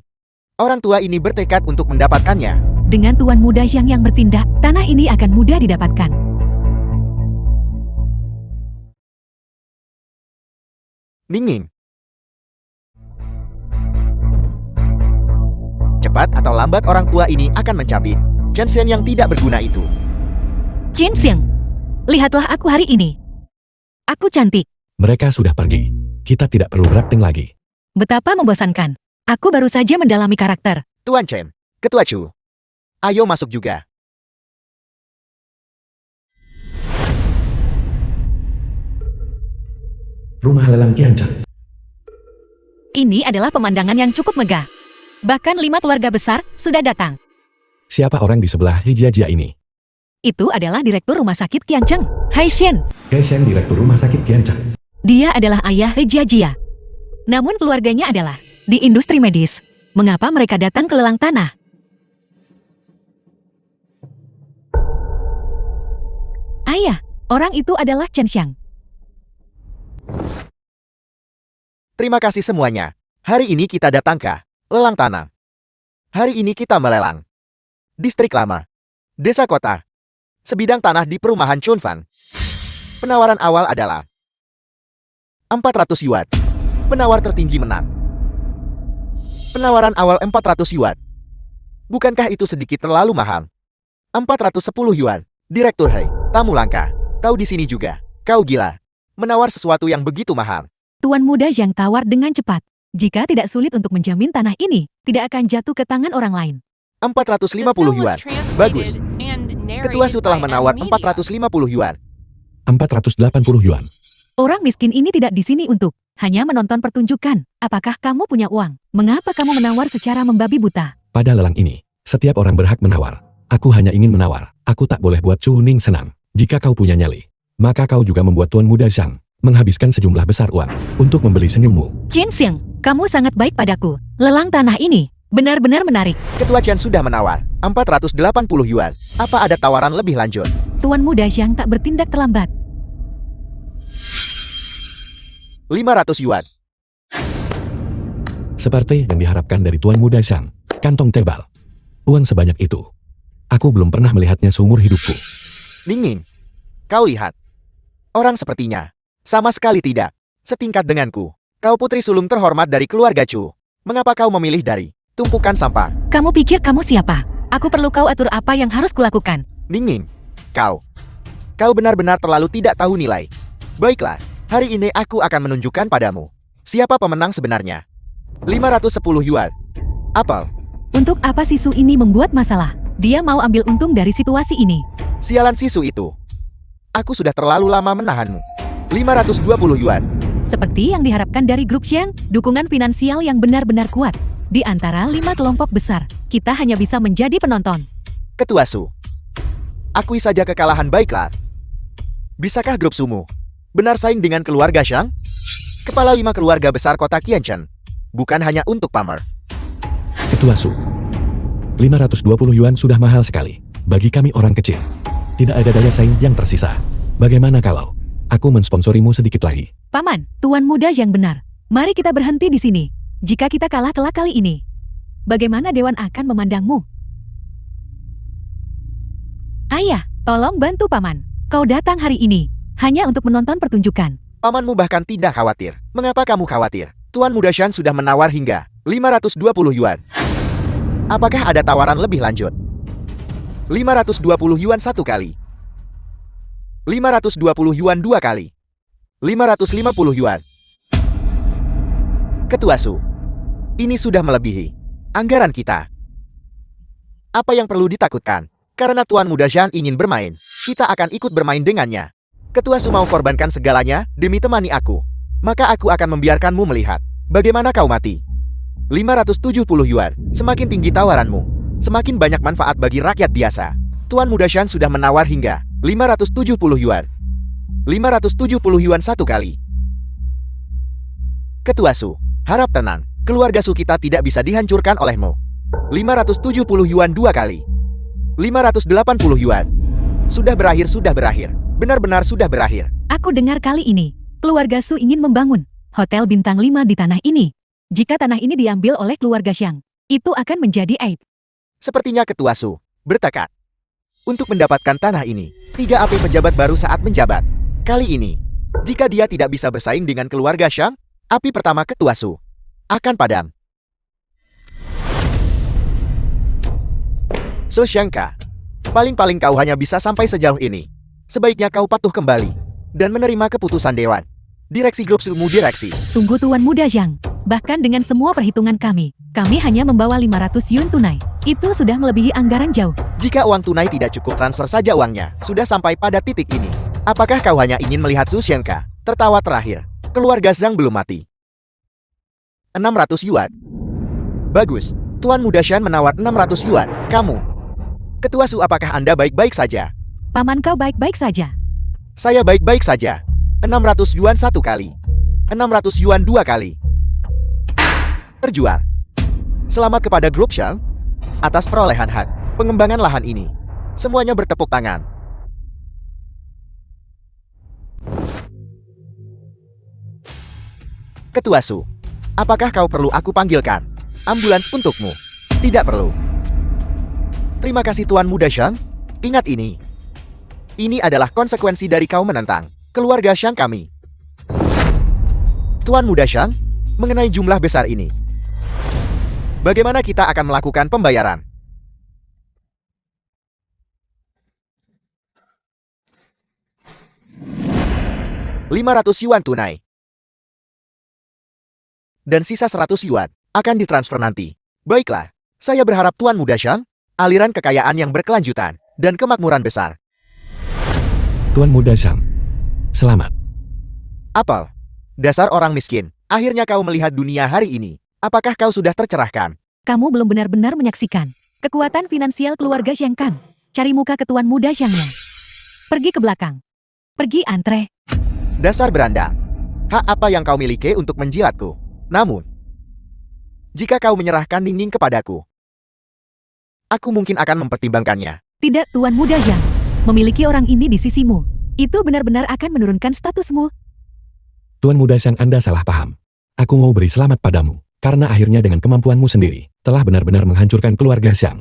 Orang tua ini bertekad untuk mendapatkannya. Dengan Tuan Muda yang bertindak, tanah ini akan mudah didapatkan. Ningning. Cepat atau lambat orang tua ini akan mencabik Chen Xian yang tidak berguna itu. Jin Xiang, lihatlah aku hari ini. Aku cantik. Mereka sudah pergi. Kita tidak perlu berakting lagi. Betapa membosankan. Aku baru saja mendalami karakter. Tuan Chen, Ketua Chu. Ayo masuk juga. Rumah lelang Qianchen. Ini adalah pemandangan yang cukup megah. Bahkan 5 keluarga besar sudah datang. Siapa orang di sebelah Hijia ini? Itu adalah Direktur Rumah Sakit Qiancheng, Hai Shen. Kaishen Direktur Rumah Sakit Qianchen. Dia adalah ayah Hejia. Namun keluarganya adalah di industri medis. Mengapa mereka datang ke lelang tanah? Ayah, orang itu adalah Chen Xiang. Terima kasih semuanya. Hari ini kita datang ke lelang tanah. Hari ini kita melelang distrik lama, desa kota, sebidang tanah di perumahan Chunfan. Penawaran awal adalah 400 yuan. Penawar tertinggi menang. Penawaran awal 400 yuan. Bukankah itu sedikit terlalu mahal? 410 yuan. Direktur Hei. Tamu langka, kau di sini juga. Kau gila. Menawar sesuatu yang begitu mahal. Tuan muda Zhang tawar dengan cepat. Jika tidak sulit untuk menjamin tanah ini, tidak akan jatuh ke tangan orang lain. 450 The film yuan. was translated Bagus. and Ketua Su narrated telah by menawar M Media. 450 yuan. 480 yuan. Orang miskin ini tidak di sini untuk hanya menonton pertunjukan. Apakah kamu punya uang? Mengapa kamu menawar secara membabi buta? Pada lelang ini, setiap orang berhak menawar. Aku hanya ingin menawar. Aku tak boleh buat Chu Ning senang. Jika kau punya nyali, maka kau juga membuat Tuan Muda Zhang menghabiskan sejumlah besar uang untuk membeli senyummu. Jin Xiang, kamu sangat baik padaku. Lelang tanah ini benar-benar menarik. Ketua Chen sudah menawar 480 yuan. Apa ada tawaran lebih lanjut? Tuan muda Zhang tak bertindak terlambat. 500 yuan. Seperti yang diharapkan dari Tuan Muda Zhang, kantong tebal. Uang sebanyak itu. Aku belum pernah melihatnya seumur hidupku. Ningning. Kau lihat. Orang sepertinya. Sama sekali tidak. Setingkat denganku. Kau putri sulung terhormat dari keluarga Chu. Mengapa kau memilih dari tumpukan sampah? Kamu pikir kamu siapa? Aku perlu kau atur apa yang harus kulakukan. Ningning. Kau. Kau benar-benar terlalu tidak tahu nilai. Baiklah. Hari ini aku akan menunjukkan padamu. Siapa pemenang sebenarnya? 510 yuan. Apel. Untuk apa Sisu ini membuat masalah? Dia mau ambil untung dari situasi ini. Sialan sisu itu. Aku sudah terlalu lama menahanmu. 520 yuan. Seperti yang diharapkan dari grup Xiang, dukungan finansial yang benar-benar kuat. Di antara 5 kelompok besar, kita hanya bisa menjadi penonton. Ketua Su. Akui saja kekalahan baiklah. Bisakah grup Sumu benar saing dengan keluarga Shang? Kepala 5 keluarga besar kota Qianchen. Bukan hanya untuk pamer. Ketua Su. 520 yuan sudah mahal sekali. Bagi kami orang kecil. Tidak ada daya saing yang tersisa. Bagaimana kalau aku mensponsorimu sedikit lagi? Paman, Tuan Muda yang benar. Mari kita berhenti di sini. Jika kita kalah telak kali ini, bagaimana Dewan akan memandangmu? Ayah, tolong bantu Paman. Kau datang hari ini hanya untuk menonton pertunjukan. Pamanmu bahkan tidak khawatir. Mengapa kamu khawatir? Tuan Muda Shan sudah menawar hingga 520 yuan. Apakah ada tawaran lebih lanjut? 520 yuan satu kali. 520 yuan dua kali. 550 yuan. Ketua Su. Ini sudah melebihi anggaran kita. Apa yang perlu ditakutkan? Karena Tuan Muda Shan ingin bermain, kita akan ikut bermain dengannya. Ketua Su mau korbankan segalanya demi temani aku. Maka aku akan membiarkanmu melihat bagaimana kau mati. 570 yuan. Semakin tinggi tawaranmu, semakin banyak manfaat bagi rakyat biasa. Tuan Muda Shan sudah menawar hingga 570 yuan. 570 yuan satu kali. Ketua Su, harap tenang. Keluarga Su kita tidak bisa dihancurkan olehmu. 570 yuan dua kali. 580 yuan. Sudah berakhir, sudah berakhir. Benar-benar sudah berakhir. Aku dengar kali ini, keluarga Su ingin membangun hotel bintang 5 di tanah ini. Jika tanah ini diambil oleh keluarga Xiang, itu akan menjadi aib. Sepertinya Ketua Su bertekad untuk mendapatkan tanah ini. 3 api pejabat baru saat menjabat. Kali ini, jika dia tidak bisa bersaing dengan keluarga Xiang, api pertama Ketua Su akan padam. So Xiangka, paling-paling kau hanya bisa sampai sejauh ini. Sebaiknya kau patuh kembali dan menerima keputusan Dewan. Direksi grup Sumu direksi. Tunggu Tuan Muda Zhang. Bahkan dengan semua perhitungan kami hanya membawa 500 yuan tunai. Itu sudah melebihi anggaran jauh. Jika uang tunai tidak cukup, transfer saja uangnya. Sudah sampai pada titik ini. Apakah kau hanya ingin melihat Su Xiangka tertawa terakhir? Keluarga Zhang belum mati. 600 yuan. Bagus. Tuan Muda Shan menawar 600 yuan. Kamu. Ketua Su, apakah Anda baik-baik saja? Paman kau baik-baik saja. Saya baik-baik saja. 600 yuan satu kali. 600 yuan dua kali. Terjual. Selamat kepada grup Shang atas perolehan hak pengembangan lahan ini. Semuanya bertepuk tangan. Ketua Su, apakah kau perlu aku panggilkan ambulans untukmu? Tidak perlu. Terima kasih Tuan Muda Shang. Ingat ini. Ini adalah konsekuensi dari kau menentang keluarga Shang kami. Tuan Muda Shang, mengenai jumlah besar ini, bagaimana kita akan melakukan pembayaran? 500 yuan tunai. Dan sisa 100 yuan akan ditransfer nanti. Baiklah, saya berharap Tuan Muda Shang, aliran kekayaan yang berkelanjutan, dan kemakmuran besar. Tuan Muda Shang. Selamat. Apel, dasar orang miskin, akhirnya kau melihat dunia hari ini. Apakah kau sudah tercerahkan? Kamu belum benar-benar menyaksikan kekuatan finansial keluarga Xiang Kan. Cari muka ke Tuan Muda Xiangnya. Pergi ke belakang. Pergi antre. Dasar beranda. Hak apa yang kau miliki untuk menjilatku? Namun, jika kau menyerahkan Ningning kepadaku, aku mungkin akan mempertimbangkannya. Tidak, Tuan Muda Xiang. Memiliki orang ini di sisimu, itu benar-benar akan menurunkan statusmu. Tuan Muda Shang, Anda salah paham. Aku mau beri selamat padamu, karena akhirnya dengan kemampuanmu sendiri, telah benar-benar menghancurkan keluarga Shang.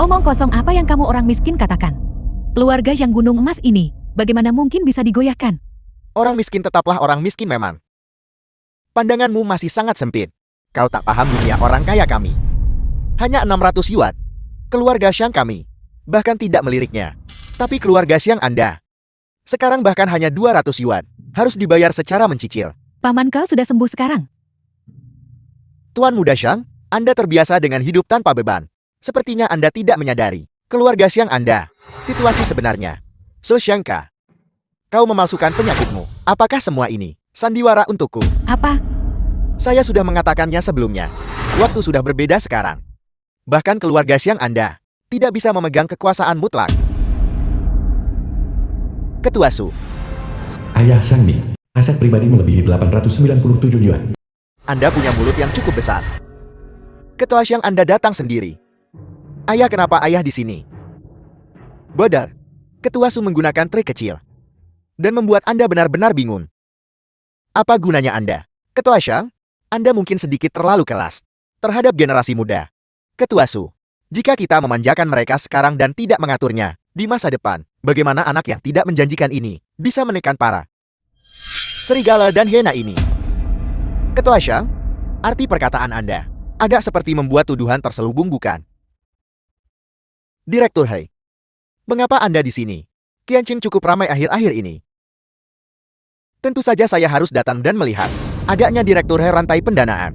Omong kosong apa yang kamu orang miskin katakan? Keluarga yang gunung emas ini, bagaimana mungkin bisa digoyahkan? Orang miskin tetaplah orang miskin memang. Pandanganmu masih sangat sempit. Kau tak paham dunia orang kaya kami. Hanya 600 yuan. Keluarga Xiang kami bahkan tidak meliriknya. Tapi keluarga Xiang Anda sekarang bahkan hanya 200 yuan. Harus dibayar secara mencicil. Paman kau sudah sembuh sekarang. Tuan Muda Xiang, Anda terbiasa dengan hidup tanpa beban. Sepertinya Anda tidak menyadari keluarga Xiang Anda situasi sebenarnya. So Xiangka, kau memalsukan penyakitmu. Apakah semua ini sandiwara untukku? Apa? Saya sudah mengatakannya sebelumnya. Waktu sudah berbeda sekarang. Bahkan keluarga Xiang Anda tidak bisa memegang kekuasaan mutlak. Ketua Su, Ayah Shang Mi, aset pribadi melebihi 897 yuan. Anda punya mulut yang cukup besar. Ketua Xiang Anda datang sendiri. Ayah, kenapa ayah di sini? Bodoh. Ketua Su menggunakan trik kecil dan membuat Anda benar-benar bingung. Apa gunanya Anda? Ketua Xiang, Anda mungkin sedikit terlalu keras terhadap generasi muda. Ketua Su, jika kita memanjakan mereka sekarang dan tidak mengaturnya di masa depan, bagaimana anak yang tidak menjanjikan ini bisa menekan para serigala dan hiena ini? Ketua Xiang, arti perkataan Anda agak seperti membuat tuduhan terselubung, bukan? Direktur Hei, mengapa Anda di sini? Qianqing cukup ramai akhir-akhir ini. Tentu saja saya harus datang dan melihat. Agaknya Direktur Hei rantai pendanaan.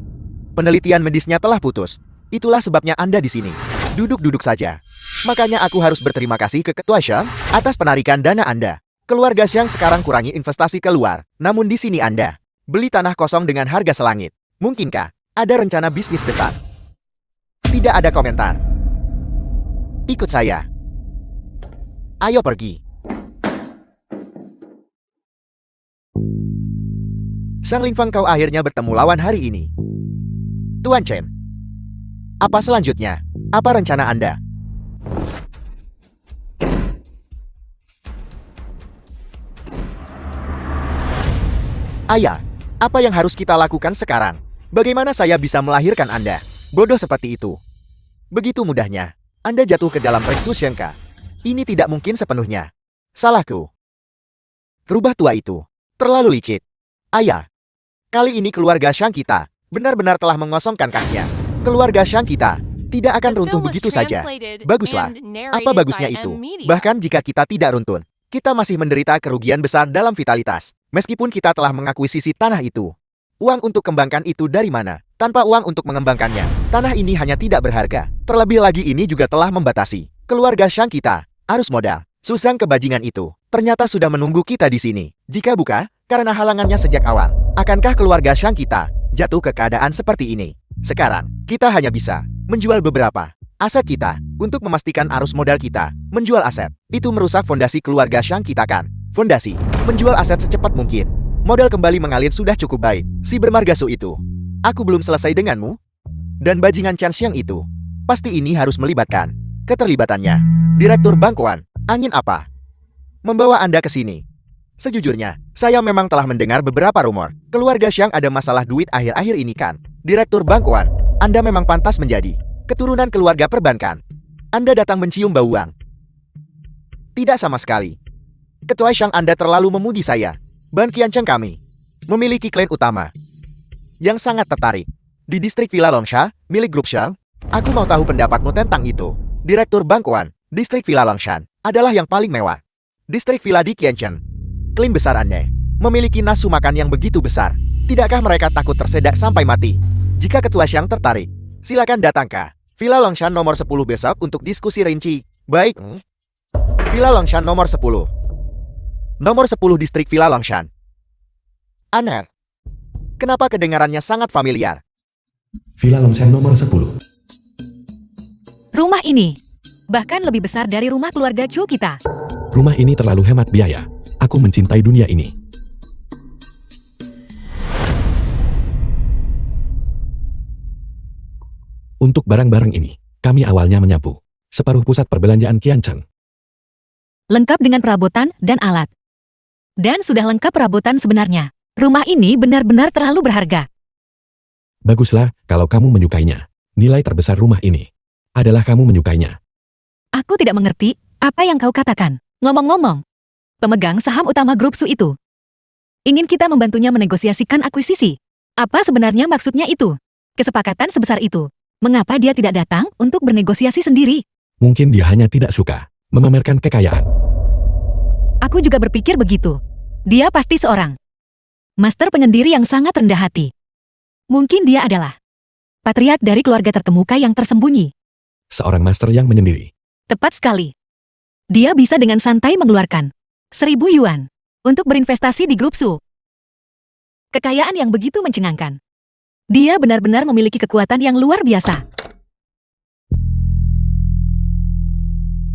Penelitian medisnya telah putus. Itulah sebabnya Anda di sini. Duduk-duduk saja. Makanya aku harus berterima kasih ke Ketua Xiang atas penarikan dana Anda. Keluarga Xiang sekarang kurangi investasi keluar. Namun di sini Anda beli tanah kosong dengan harga selangit. Mungkinkah ada rencana bisnis besar? Tidak ada komentar. Ikut saya. Ayo pergi. Sang Lingfang, kau akhirnya bertemu lawan hari ini. Tuan Chen, apa selanjutnya? Apa rencana Anda? Ayah, apa yang harus kita lakukan sekarang? Bagaimana saya bisa melahirkan Anda? Bodoh seperti itu. Begitu mudahnya Anda jatuh ke dalam trik Su Xiangka. Ini tidak mungkin sepenuhnya salahku. Rubah tua itu terlalu licik. Ayah, kali ini keluarga Xiang kita benar-benar telah mengosongkan kasnya. Keluarga Xiang kita tidak akan runtuh begitu saja. Baguslah. Apa bagusnya itu? Bahkan jika kita tidak runtuh, kita masih menderita kerugian besar dalam vitalitas. Meskipun kita telah mengakuisisi tanah itu. Uang untuk kembangkan itu dari mana? Tanpa uang untuk mengembangkannya, tanah ini hanya tidak berharga. Terlebih lagi ini juga telah membatasi keluarga Xiang kita. Arus modal, susang kebajingan itu ternyata sudah menunggu kita di sini. Jika bukan karena halangannya sejak awal, akankah keluarga Xiang kita jatuh ke keadaan seperti ini? Sekarang, kita hanya bisa menjual beberapa aset kita untuk memastikan arus modal kita. Menjual aset, itu merusak fondasi keluarga Xiang kita kan? Fondasi, menjual aset secepat mungkin. Modal kembali mengalir sudah cukup baik. Si bermargasu itu. Aku belum selesai denganmu. Dan bajingan Chan Xiang itu. Pasti ini harus melibatkan keterlibatannya. Direktur Bangkuan, angin apa? Membawa Anda ke sini. Sejujurnya, saya memang telah mendengar beberapa rumor. Keluarga Xiang ada masalah duit akhir-akhir ini kan? Direktur Bangkuan, Anda memang pantas menjadi keturunan keluarga perbankan. Anda datang mencium bau uang. Tidak sama sekali. Ketua Xiang Anda terlalu memuji saya. Ban Qiancheng kami memiliki klien utama yang sangat tertarik di distrik Villa Longsha, milik grup Xiang. Aku mau tahu pendapatmu tentang itu. Direktur Bangkuan, distrik Villa Longshan adalah yang paling mewah. Distrik Villa di Qiancheng. Klaim besar Anda memiliki nafsu makan yang begitu besar. Tidakkah mereka takut tersedak sampai mati? Jika Ketua Xiang tertarik, silakan datang ke Villa Longshan nomor 10 besok untuk diskusi rinci. Baik. Villa Longshan nomor 10. Nomor 10 distrik Villa Longshan. Aneh. Kenapa kedengarannya sangat familiar? Villa Longshan nomor 10. Rumah ini bahkan lebih besar dari rumah keluarga Chu kita. Rumah ini terlalu hemat biaya. Aku mencintai dunia ini. Untuk barang-barang ini, kami awalnya menyapu separuh pusat perbelanjaan Qiancheng. Lengkap dengan perabotan dan alat. Dan sudah lengkap perabotan sebenarnya. Rumah ini benar-benar terlalu berharga. Baguslah kalau kamu menyukainya. Nilai terbesar rumah ini adalah kamu menyukainya. Aku tidak mengerti apa yang kau katakan. Ngomong-ngomong, pemegang saham utama grup Su itu ingin kita membantunya menegosiasikan akuisisi. Apa sebenarnya maksudnya itu? Kesepakatan sebesar itu. Mengapa dia tidak datang untuk bernegosiasi sendiri? Mungkin dia hanya tidak suka memamerkan kekayaan. Aku juga berpikir begitu. Dia pasti seorang master penyendiri yang sangat rendah hati. Mungkin dia adalah patriark dari keluarga terkemuka yang tersembunyi. Seorang master yang menyendiri. Tepat sekali. Dia bisa dengan santai mengeluarkan 1.000 yuan untuk berinvestasi di grup Su. Kekayaan yang begitu mencengangkan. Dia benar-benar memiliki kekuatan yang luar biasa.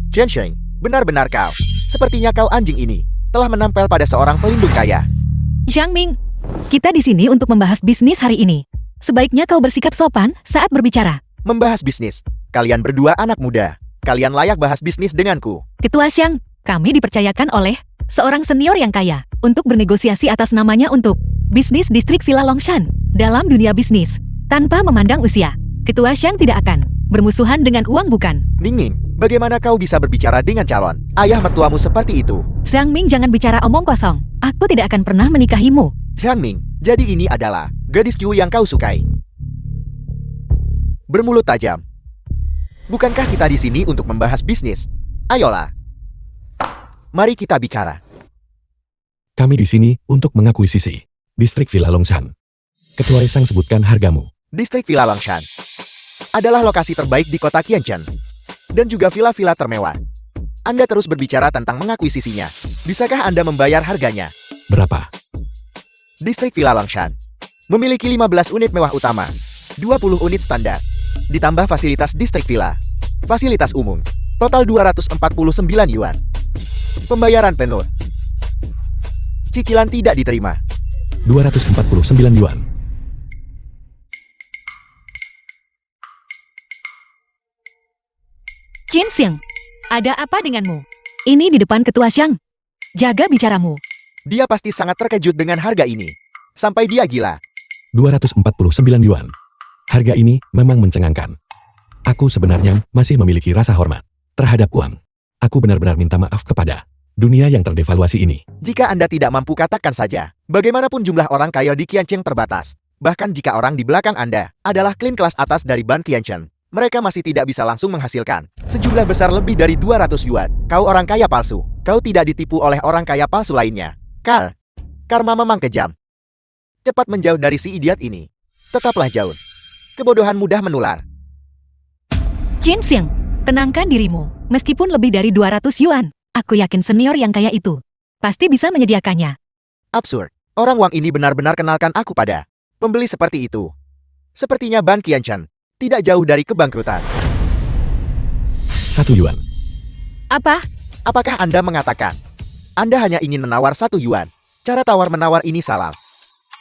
Qiansheng, benar-benar kau. Sepertinya kau anjing ini telah menempel pada seorang pelindung kaya. Zhang Ming, kita di sini untuk membahas bisnis hari ini. Sebaiknya kau bersikap sopan saat berbicara. Membahas bisnis. Kalian berdua anak muda. Kalian layak bahas bisnis denganku. Ketua Xiang, kami dipercayakan oleh seorang senior yang kaya untuk bernegosiasi atas namanya untuk bisnis distrik Villa Longshan dalam dunia bisnis. Tanpa memandang usia, Ketua Xiang tidak akan bermusuhan dengan uang bukan. Ningning, bagaimana kau bisa berbicara dengan calon ayah mertuamu seperti itu? Zhang Ming, jangan bicara omong kosong. Aku tidak akan pernah menikahimu. Zhang Ming, jadi ini adalah gadis Qiu yang kau sukai. Bermulut tajam. Bukankah kita di sini untuk membahas bisnis? Ayolah. Mari kita bicara. Kami di sini untuk mengakuisisi distrik Villa Longshan. Ketua Resang sebutkan hargamu. Distrik Villa Longshan adalah lokasi terbaik di kota Qiancheng dan juga villa-villa termewah. Anda terus berbicara tentang mengakuisisinya. Bisakah Anda membayar harganya? Berapa? Distrik Villa Longshan memiliki 15 unit mewah utama, 20 unit standar, ditambah fasilitas distrik villa, fasilitas umum, total 249 yuan. Pembayaran penuh. Cicilan tidak diterima. 249 yuan. Jin Xiang, ada apa denganmu? Ini di depan Ketua Xiang. Jaga bicaramu. Dia pasti sangat terkejut dengan harga ini. Sampai dia gila. 249 yuan. Harga ini memang mencengangkan. Aku sebenarnya masih memiliki rasa hormat terhadap uang. Aku benar-benar minta maaf kepada dunia yang terdevaluasi ini. Jika Anda tidak mampu, katakan saja. Bagaimanapun jumlah orang kaya di Qiancheng terbatas. Bahkan jika orang di belakang Anda adalah klien kelas atas dari Ban Qiancheng, mereka masih tidak bisa langsung menghasilkan sejumlah besar lebih dari 200 yuan. Kau orang kaya palsu. Kau tidak ditipu oleh orang kaya palsu lainnya. Karma memang kejam. Cepat menjauh dari si idiot ini. Tetaplah jauh. Kebodohan mudah menular. Jin Xiang, tenangkan dirimu. Meskipun lebih dari 200 yuan, aku yakin senior yang kaya itu pasti bisa menyediakannya. Absurd. Orang Wang ini benar-benar kenalkan aku pada pembeli seperti itu. Sepertinya Ban Qiancheng tidak jauh dari kebangkrutan. 1 yuan. Apa? Apakah Anda mengatakan Anda hanya ingin menawar 1 yuan? Cara tawar-menawar ini salah.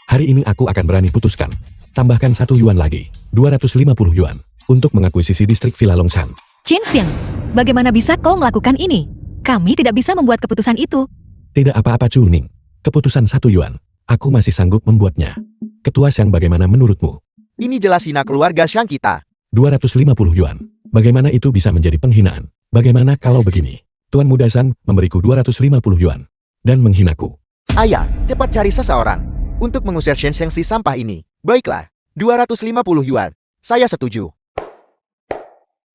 Hari ini aku akan berani putuskan. Tambahkan 1 yuan lagi. 250 yuan. Untuk mengakuisisi distrik Villa Longshan. Jin Xiang, bagaimana bisa kau melakukan ini? Kami tidak bisa membuat keputusan itu. Tidak apa-apa Chu Ning. Keputusan 1 yuan. Aku masih sanggup membuatnya. Ketua Xiang, bagaimana menurutmu? Ini jelas hina keluarga Xiang kita. 250 yuan. Bagaimana itu bisa menjadi penghinaan? Bagaimana kalau begini? Tuan Muda San memberiku 250 yuan. Dan menghinaku. Ayah, cepat cari seseorang untuk mengusir Shen Sheng si sampah ini. Baiklah, 250 yuan. Saya setuju.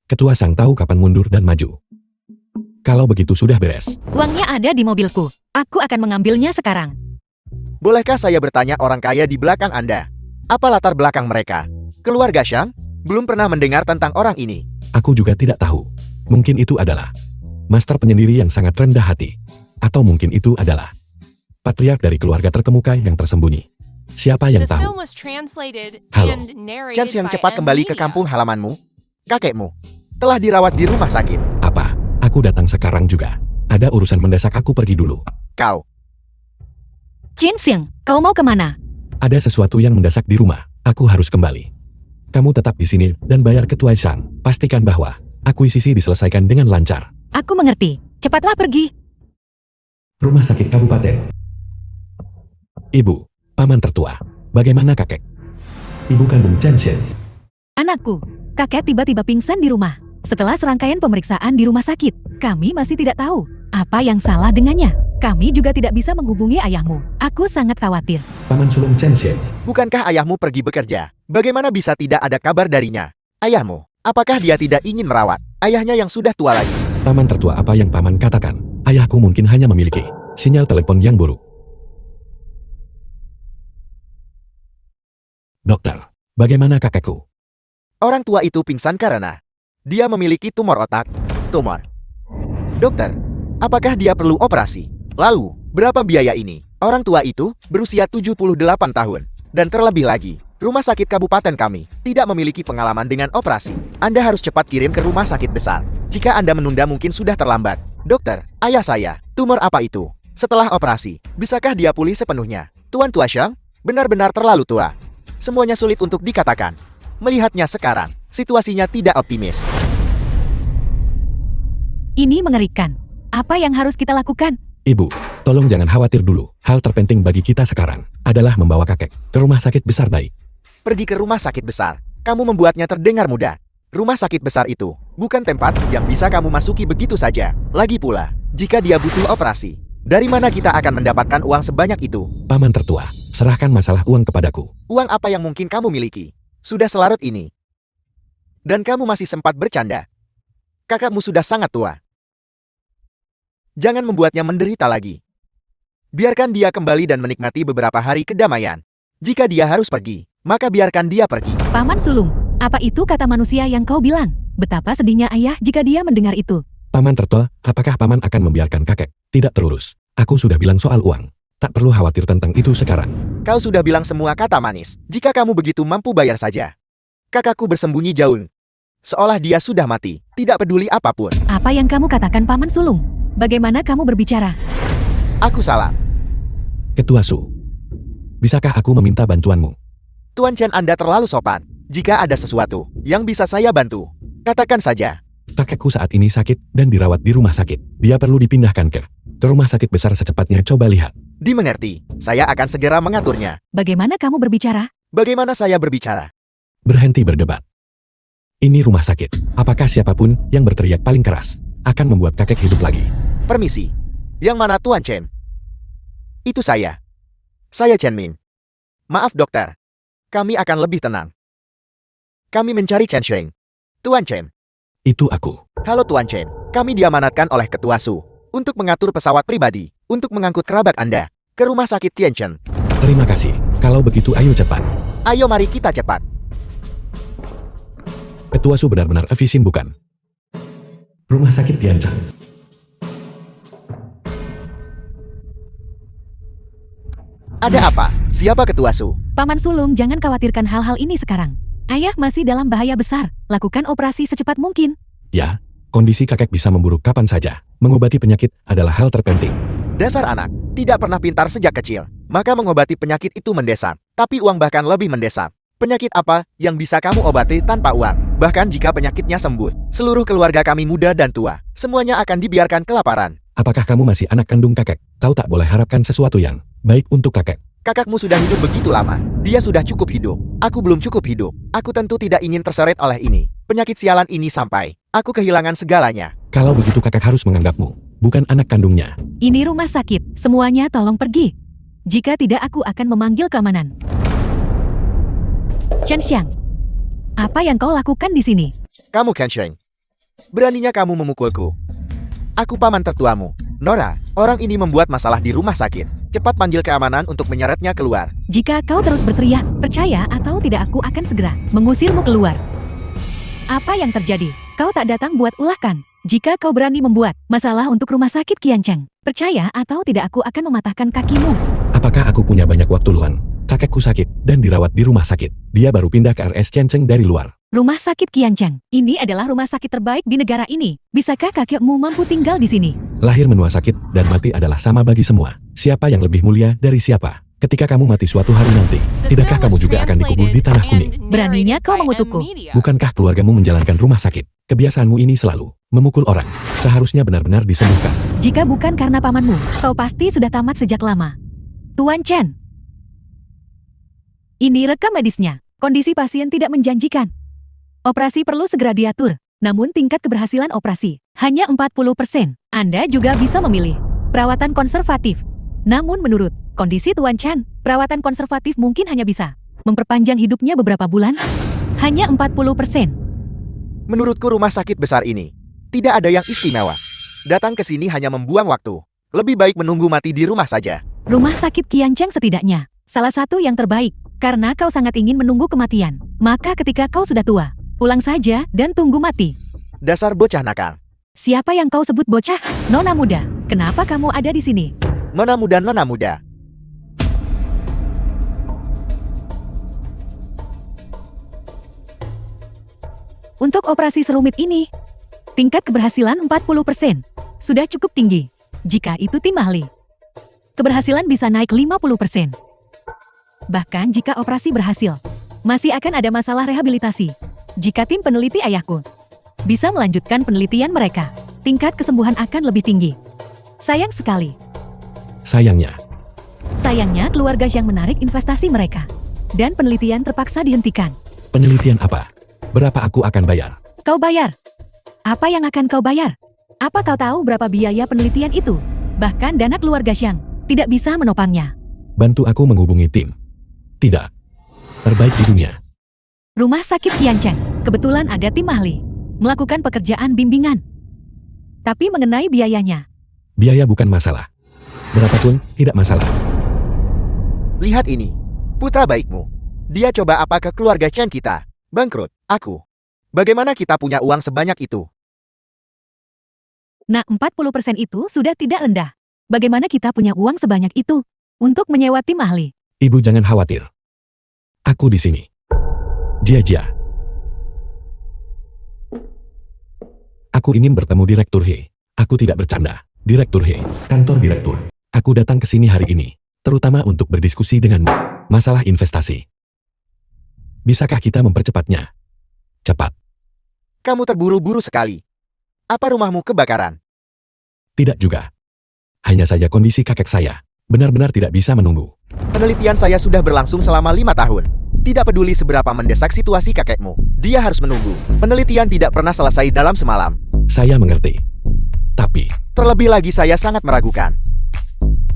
Ketua Sang tahu kapan mundur dan maju. Kalau begitu sudah beres. Uangnya ada di mobilku. Aku akan mengambilnya sekarang. Bolehkah saya bertanya orang kaya di belakang Anda? Apa latar belakang mereka? Keluarga Shang? Belum pernah mendengar tentang orang ini. Aku juga tidak tahu. Mungkin itu adalah master penyendiri yang sangat rendah hati. Atau mungkin itu adalah patriark dari keluarga terkemuka yang tersembunyi. Siapa yang The tahu? film was translated Halo. and narrated Chance yang by cepat kembali ke M. Media. kampung halamanmu. Kakekmu telah dirawat di rumah sakit. Apa? Aku datang sekarang juga. Ada urusan mendesak, aku pergi dulu. Kau, Jin Xiang, kau mau kemana? Ada sesuatu yang mendesak di rumah. Aku harus kembali. Kamu tetap di sini dan bayar ketua Shang. Pastikan bahwa akuisisi diselesaikan dengan lancar. Aku mengerti. Cepatlah pergi. Rumah sakit kabupaten. Ibu, paman tertua. Bagaimana kakek? Ibu kandung Chen Xian. Anakku, kakek tiba-tiba pingsan di rumah. Setelah serangkaian pemeriksaan di rumah sakit, kami masih tidak tahu apa yang salah dengannya. Kami juga tidak bisa menghubungi ayahmu. Aku sangat khawatir. Paman sulung Chen Xian. bukankah ayahmu pergi bekerja? Bagaimana bisa tidak ada kabar darinya? Ayahmu, apakah dia tidak ingin merawat ayahnya yang sudah tua lagi? Paman tertua, apa yang paman katakan? Ayahku mungkin hanya memiliki sinyal telepon yang buruk. Dokter, bagaimana kakekku? Orang tua itu pingsan karena dia memiliki tumor otak. Tumor. Dokter, apakah dia perlu operasi? Lalu, berapa biaya ini? Orang tua itu berusia 78 tahun. Dan terlebih lagi, rumah sakit kabupaten kami tidak memiliki pengalaman dengan operasi. Anda harus cepat kirim ke rumah sakit besar. Jika Anda menunda mungkin sudah terlambat. Dokter, ayah saya, tumor apa itu? Setelah operasi, bisakah dia pulih sepenuhnya? Tuan Tua Shang, benar-benar terlalu tua. Semuanya sulit untuk dikatakan. Melihatnya sekarang, situasinya tidak optimis. Ini mengerikan. Apa yang harus kita lakukan? Ibu, tolong jangan khawatir dulu. Hal terpenting bagi kita sekarang adalah membawa kakek ke rumah sakit besar baik. Pergi ke rumah sakit besar. Kamu membuatnya terdengar mudah. Rumah sakit besar itu bukan tempat yang bisa kamu masuki begitu saja. Lagi pula, jika dia butuh operasi, dari mana kita akan mendapatkan uang sebanyak itu? Paman tertua, serahkan masalah uang kepadaku. Uang apa yang mungkin kamu miliki? Sudah selarut ini. Dan kamu masih sempat bercanda. Kakakmu sudah sangat tua. Jangan membuatnya menderita lagi. Biarkan dia kembali dan menikmati beberapa hari kedamaian. Jika dia harus pergi, maka biarkan dia pergi. Paman sulung, apa itu kata manusia yang kau bilang? Betapa sedihnya ayah jika dia mendengar itu. Paman tertua, apakah paman akan membiarkan kakek tidak terurus? Aku sudah bilang soal uang. Tak perlu khawatir tentang itu sekarang. Kau sudah bilang semua kata manis. Jika kamu begitu mampu bayar saja. Kakakku bersembunyi jauh. Seolah dia sudah mati. Tidak peduli apapun. Apa yang kamu katakan paman sulung? Bagaimana kamu berbicara? Aku salah. Ketua Su, bisakah aku meminta bantuanmu? Tuan Chen, Anda terlalu sopan. Jika ada sesuatu yang bisa saya bantu, katakan saja. Kakekku saat ini sakit dan dirawat di rumah sakit. Dia perlu dipindahkan ke rumah sakit besar secepatnya. Coba lihat. Dimengerti. Saya akan segera mengaturnya. Bagaimana kamu berbicara? Bagaimana saya berbicara? Berhenti berdebat. Ini rumah sakit. Apakah siapapun yang berteriak paling keras akan membuat kakek hidup lagi? Permisi. Yang mana Tuan Chen? Itu saya. Saya Chen Min. Maaf dokter. Kami akan lebih tenang. Kami mencari Chen Sheng. Tuan Chen. Itu aku. Halo Tuan Chen. Kami diamanatkan oleh Ketua Su untuk mengatur pesawat pribadi untuk mengangkut kerabat Anda ke rumah sakit Tianchen. Terima kasih. Kalau begitu ayo cepat. Ayo mari kita cepat. Ketua Su benar-benar efisien bukan? Rumah sakit Tianchen. Ada apa? Siapa Ketua Su? Paman sulung, jangan khawatirkan hal-hal ini sekarang. Ayah masih dalam bahaya besar. Lakukan operasi secepat mungkin. Ya, kondisi kakek bisa memburuk kapan saja. Mengobati penyakit adalah hal terpenting. Dasar anak, tidak pernah pintar sejak kecil. Maka mengobati penyakit itu mendesak. Tapi uang bahkan lebih mendesak. Penyakit apa yang bisa kamu obati tanpa uang? Bahkan jika penyakitnya sembuh, seluruh keluarga kami muda dan tua, semuanya akan dibiarkan kelaparan. Apakah kamu masih anak kandung kakek? Kau tak boleh harapkan sesuatu yang baik untuk kakek. Kakakmu sudah hidup begitu lama. Dia sudah cukup hidup. Aku belum cukup hidup. Aku tentu tidak ingin terseret oleh ini. Penyakit sialan ini sampai aku kehilangan segalanya. Kalau begitu kakek harus menganggapmu bukan anak kandungnya. Ini rumah sakit. Semuanya tolong pergi. Jika tidak, aku akan memanggil keamanan. Chen Xiang, apa yang kau lakukan di sini? Kamu Ken Sheng. Beraninya kamu memukulku. Aku paman tertuamu. Nora, orang ini membuat masalah di rumah sakit. Cepat panggil keamanan untuk menyeretnya keluar. Jika kau terus berteriak, percaya atau tidak aku akan segera mengusirmu keluar. Apa yang terjadi? Kau tak datang buat ulah kan? Jika kau berani membuat masalah untuk rumah sakit Qiancheng, percaya atau tidak aku akan mematahkan kakimu. Apakah aku punya banyak waktu luang? Kakekku sakit dan dirawat di rumah sakit. Dia baru pindah ke RS Qiancheng dari luar. Rumah sakit Qiancheng, ini adalah rumah sakit terbaik di negara ini. Bisakah kakekmu mampu tinggal di sini? Lahir menua sakit dan mati adalah sama bagi semua. Siapa yang lebih mulia dari siapa? Ketika kamu mati suatu hari nanti, tidakkah kamu juga akan dikubur di tanah kuning? Beraninya kau mengutukku. Bukankah keluargamu menjalankan rumah sakit? Kebiasaanmu ini selalu memukul orang. Seharusnya benar-benar disembuhkan. Jika bukan karena pamanmu, kau pasti sudah tamat sejak lama. Tuan Chen. Ini rekam medisnya. Kondisi pasien tidak menjanjikan. Operasi perlu segera diatur. Namun tingkat keberhasilan operasi hanya 40%. Anda juga bisa memilih perawatan konservatif. Namun menurut kondisi Tuan Chen, perawatan konservatif mungkin hanya bisa memperpanjang hidupnya beberapa bulan. Hanya 40%. Menurutku rumah sakit besar ini tidak ada yang istimewa. Datang ke sini hanya membuang waktu. Lebih baik menunggu mati di rumah saja. Rumah sakit Qiancheng setidaknya salah satu yang terbaik. Karena kau sangat ingin menunggu kematian. Maka ketika kau sudah tua, pulang saja dan tunggu mati. Dasar bocah nakal. Siapa yang kau sebut bocah? Nona muda. Kenapa kamu ada di sini? Nona muda, nona muda. Untuk operasi serumit ini, tingkat keberhasilan 40%. Sudah cukup tinggi. Jika itu tim ahli, keberhasilan bisa naik 50%. Bahkan jika operasi berhasil, masih akan ada masalah rehabilitasi. Jika tim peneliti ayahku bisa melanjutkan penelitian mereka, tingkat kesembuhan akan lebih tinggi. Sayang sekali. Sayangnya keluarga yang menarik investasi mereka. Dan penelitian terpaksa dihentikan. Penelitian apa? Berapa aku akan bayar? Kau bayar. Apa yang akan kau bayar? Apa kau tahu berapa biaya penelitian itu? Bahkan dana keluarga Xiang tidak bisa menopangnya. Bantu aku menghubungi tim. Tidak. Terbaik di dunia. Rumah sakit Qiancheng kebetulan ada tim ahli melakukan pekerjaan bimbingan. Tapi mengenai biayanya, Biaya bukan masalah. Berapapun tidak masalah. Lihat ini. Putra baikmu. Dia coba apa ke keluarga Chen kita? Bangkrut. Aku. Bagaimana kita punya uang sebanyak itu? nah 40% itu sudah tidak rendah. Bagaimana kita punya uang sebanyak itu untuk menyewa tim ahli? Ibu jangan khawatir. Aku di sini. Jia. Aku ingin bertemu Direktur He. Aku tidak bercanda. Direktur He, kantor direktur. Aku datang ke sini hari ini, terutama untuk berdiskusi denganmu. Masalah investasi. Bisakah kita mempercepatnya? Cepat. Kamu terburu-buru sekali. Apa rumahmu kebakaran? Tidak juga. Hanya saja kondisi kakek saya benar-benar tidak bisa menunggu. Penelitian saya sudah berlangsung selama 5 tahun. Tidak peduli seberapa mendesak situasi kakekmu. Dia harus menunggu. Penelitian tidak pernah selesai dalam semalam. Saya mengerti. Tapi, Terlebih lagi saya sangat meragukan.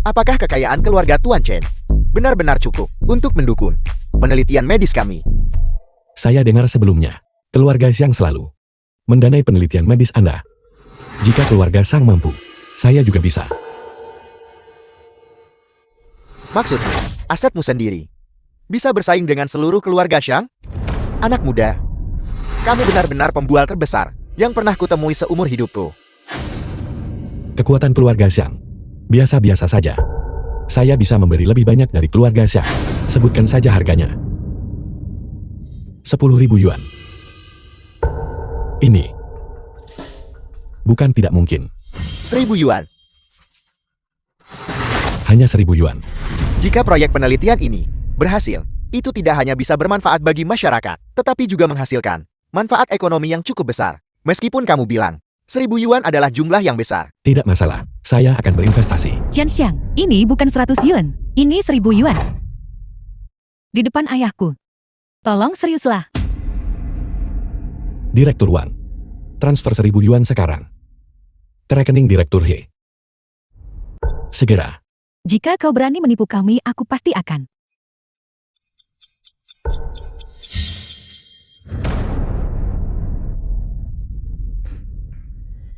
Apakah kekayaan keluarga Tuan Chen benar-benar cukup untuk mendukung penelitian medis kami? saya dengar sebelumnya, keluarga Xiang selalu mendanai penelitian medis Anda. Jika keluarga Sang mampu, saya juga bisa. Maksudmu, asetmu sendiri bisa bersaing dengan seluruh keluarga Xiang? Anak muda, kamu benar-benar pembual terbesar yang pernah kutemui seumur hidupku. Kekuatan keluarga Xiang biasa-biasa saja. Saya bisa memberi lebih banyak dari keluarga Xiang. Sebutkan saja harganya. 10.000 yuan. Ini bukan tidak mungkin. 1.000 yuan. Hanya 1.000 yuan. Jika proyek penelitian ini berhasil, itu tidak hanya bisa bermanfaat bagi masyarakat, tetapi juga menghasilkan manfaat ekonomi yang cukup besar. Meskipun kamu bilang 1.000 yuan adalah jumlah yang besar. Tidak masalah. Saya akan berinvestasi. Chen Xiang, ini bukan 100 yuan. Ini 1.000 yuan. Di depan ayahku. Tolong seriuslah. Direktur Wang. Transfer 1.000 yuan sekarang. Ke rekening Direktur He. Segera. Jika kau berani menipu kami, aku pasti akan.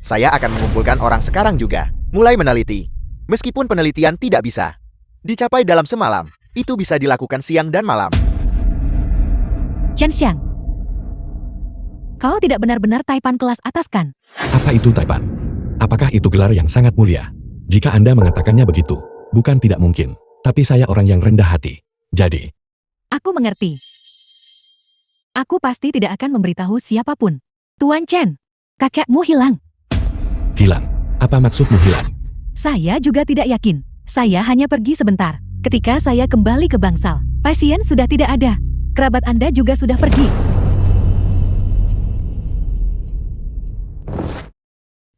Saya akan mengumpulkan orang sekarang juga. Mulai meneliti. Meskipun penelitian tidak bisa dicapai dalam semalam, itu bisa dilakukan siang dan malam. Chen Xiang. Kau tidak benar-benar Taipan kelas atas kan? Apa itu Taipan? Apakah itu gelar yang sangat mulia? Jika Anda mengatakannya begitu, bukan tidak mungkin. Tapi saya orang yang rendah hati. Jadi, Aku mengerti. Aku pasti tidak akan memberitahu siapapun. Tuan Chen, kakekmu hilang. hilang. Apa maksudmu hilang? Saya juga tidak yakin. Saya hanya pergi sebentar. Ketika saya kembali ke bangsal, pasien sudah tidak ada. Kerabat Anda juga sudah pergi.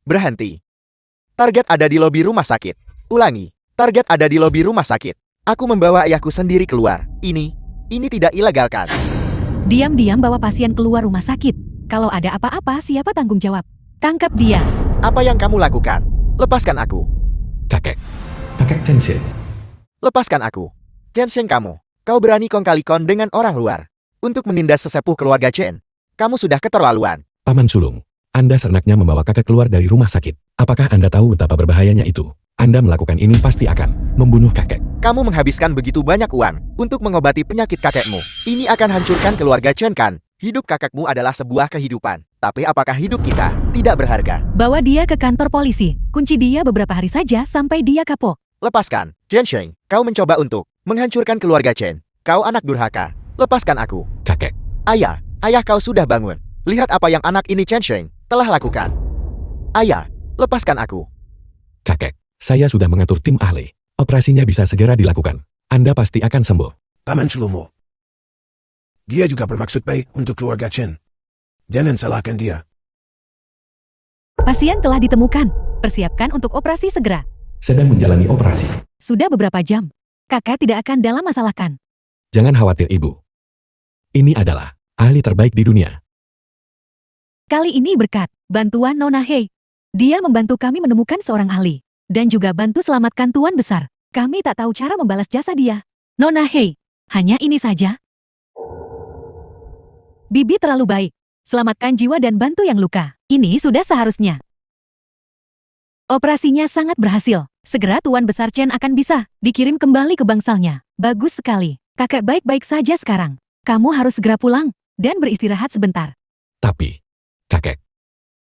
Berhenti. Target ada di lobi rumah sakit. Ulangi. Target ada di lobi rumah sakit. Aku membawa ayahku sendiri keluar. Ini tidak ilegal kan? Diam-diam bawa pasien keluar rumah sakit. Kalau ada apa-apa, siapa tanggung jawab? Tangkap dia. Apa yang kamu lakukan? Lepaskan aku. Kakek. Kakek Chen Xiang. Lepaskan aku. Chen Xiang kamu. Kau berani kong kali kon dengan orang luar. Untuk menindas sesepuh keluarga Chen. Kamu sudah keterlaluan. Paman sulung. Anda seenaknya membawa kakek keluar dari rumah sakit. Apakah Anda tahu betapa berbahayanya itu? Anda melakukan ini pasti akan membunuh kakek. Kamu menghabiskan begitu banyak uang untuk mengobati penyakit kakekmu. Ini akan hancurkan keluarga Chen kan? Hidup kakekmu adalah sebuah kehidupan. Tapi apakah hidup kita tidak berharga? Bawa dia ke kantor polisi. Kunci dia beberapa hari saja sampai dia kapok. Lepaskan. Chen Xiang, kau mencoba untuk menghancurkan keluarga Chen. Kau anak durhaka. Lepaskan aku. Kakek. Ayah kau sudah bangun. Lihat apa yang anak ini Chen Xiang telah lakukan. Ayah, lepaskan aku. Kakek. Saya sudah mengatur tim ahli. Operasinya bisa segera dilakukan. Anda pasti akan sembuh. Paman Shlomo. Dia juga bermaksud baik untuk keluarga Chen. Jangan salahkan dia. Pasien telah ditemukan. Persiapkan untuk operasi segera. Sedang menjalani operasi. Sudah beberapa jam. Kakak tidak akan dalam masalah kan? Jangan khawatir ibu. Ini adalah ahli terbaik di dunia. Kali ini berkat bantuan Nona Hei. Dia membantu kami menemukan seorang ahli. Dan juga bantu selamatkan Tuan Besar. Kami tak tahu cara membalas jasa dia. Nona Hei, hanya ini saja. Bibi terlalu baik. Selamatkan jiwa dan bantu yang luka. Ini sudah seharusnya. Operasinya sangat berhasil. Segera Tuan Besar Chen akan bisa dikirim kembali ke bangsalnya. Bagus sekali. Kakek baik-baik saja sekarang. Kamu harus segera pulang dan beristirahat sebentar. Tapi, kakek,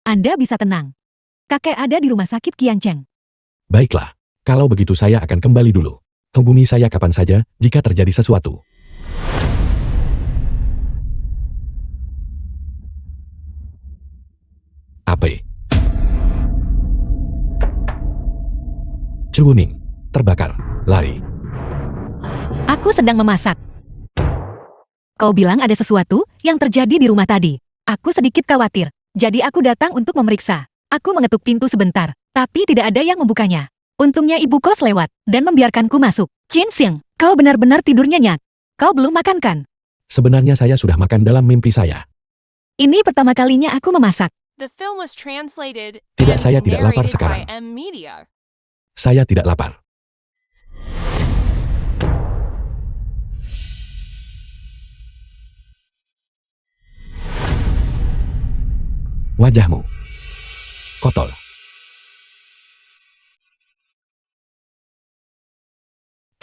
Anda bisa tenang. Kakek ada di rumah sakit Qiancheng. baiklah. Kalau begitu saya akan kembali dulu. Hubungi saya kapan saja jika terjadi sesuatu. AP. Cuning. Terbakar. Lari. Aku sedang memasak. Kau bilang ada sesuatu yang terjadi di rumah tadi. Aku sedikit khawatir. Jadi aku datang untuk memeriksa. Aku mengetuk pintu sebentar, tapi tidak ada yang membukanya. Untungnya ibu kos lewat dan membiarkanku masuk. Chen Xiang, kau benar-benar tidur nyenyak. Kau belum makan kan? Sebenarnya saya sudah makan dalam mimpi saya. Ini pertama kalinya aku memasak. The film was translated Tidak, and saya tidak lapar narrated sekarang. by M Media. Saya tidak lapar. Wajahmu kotor.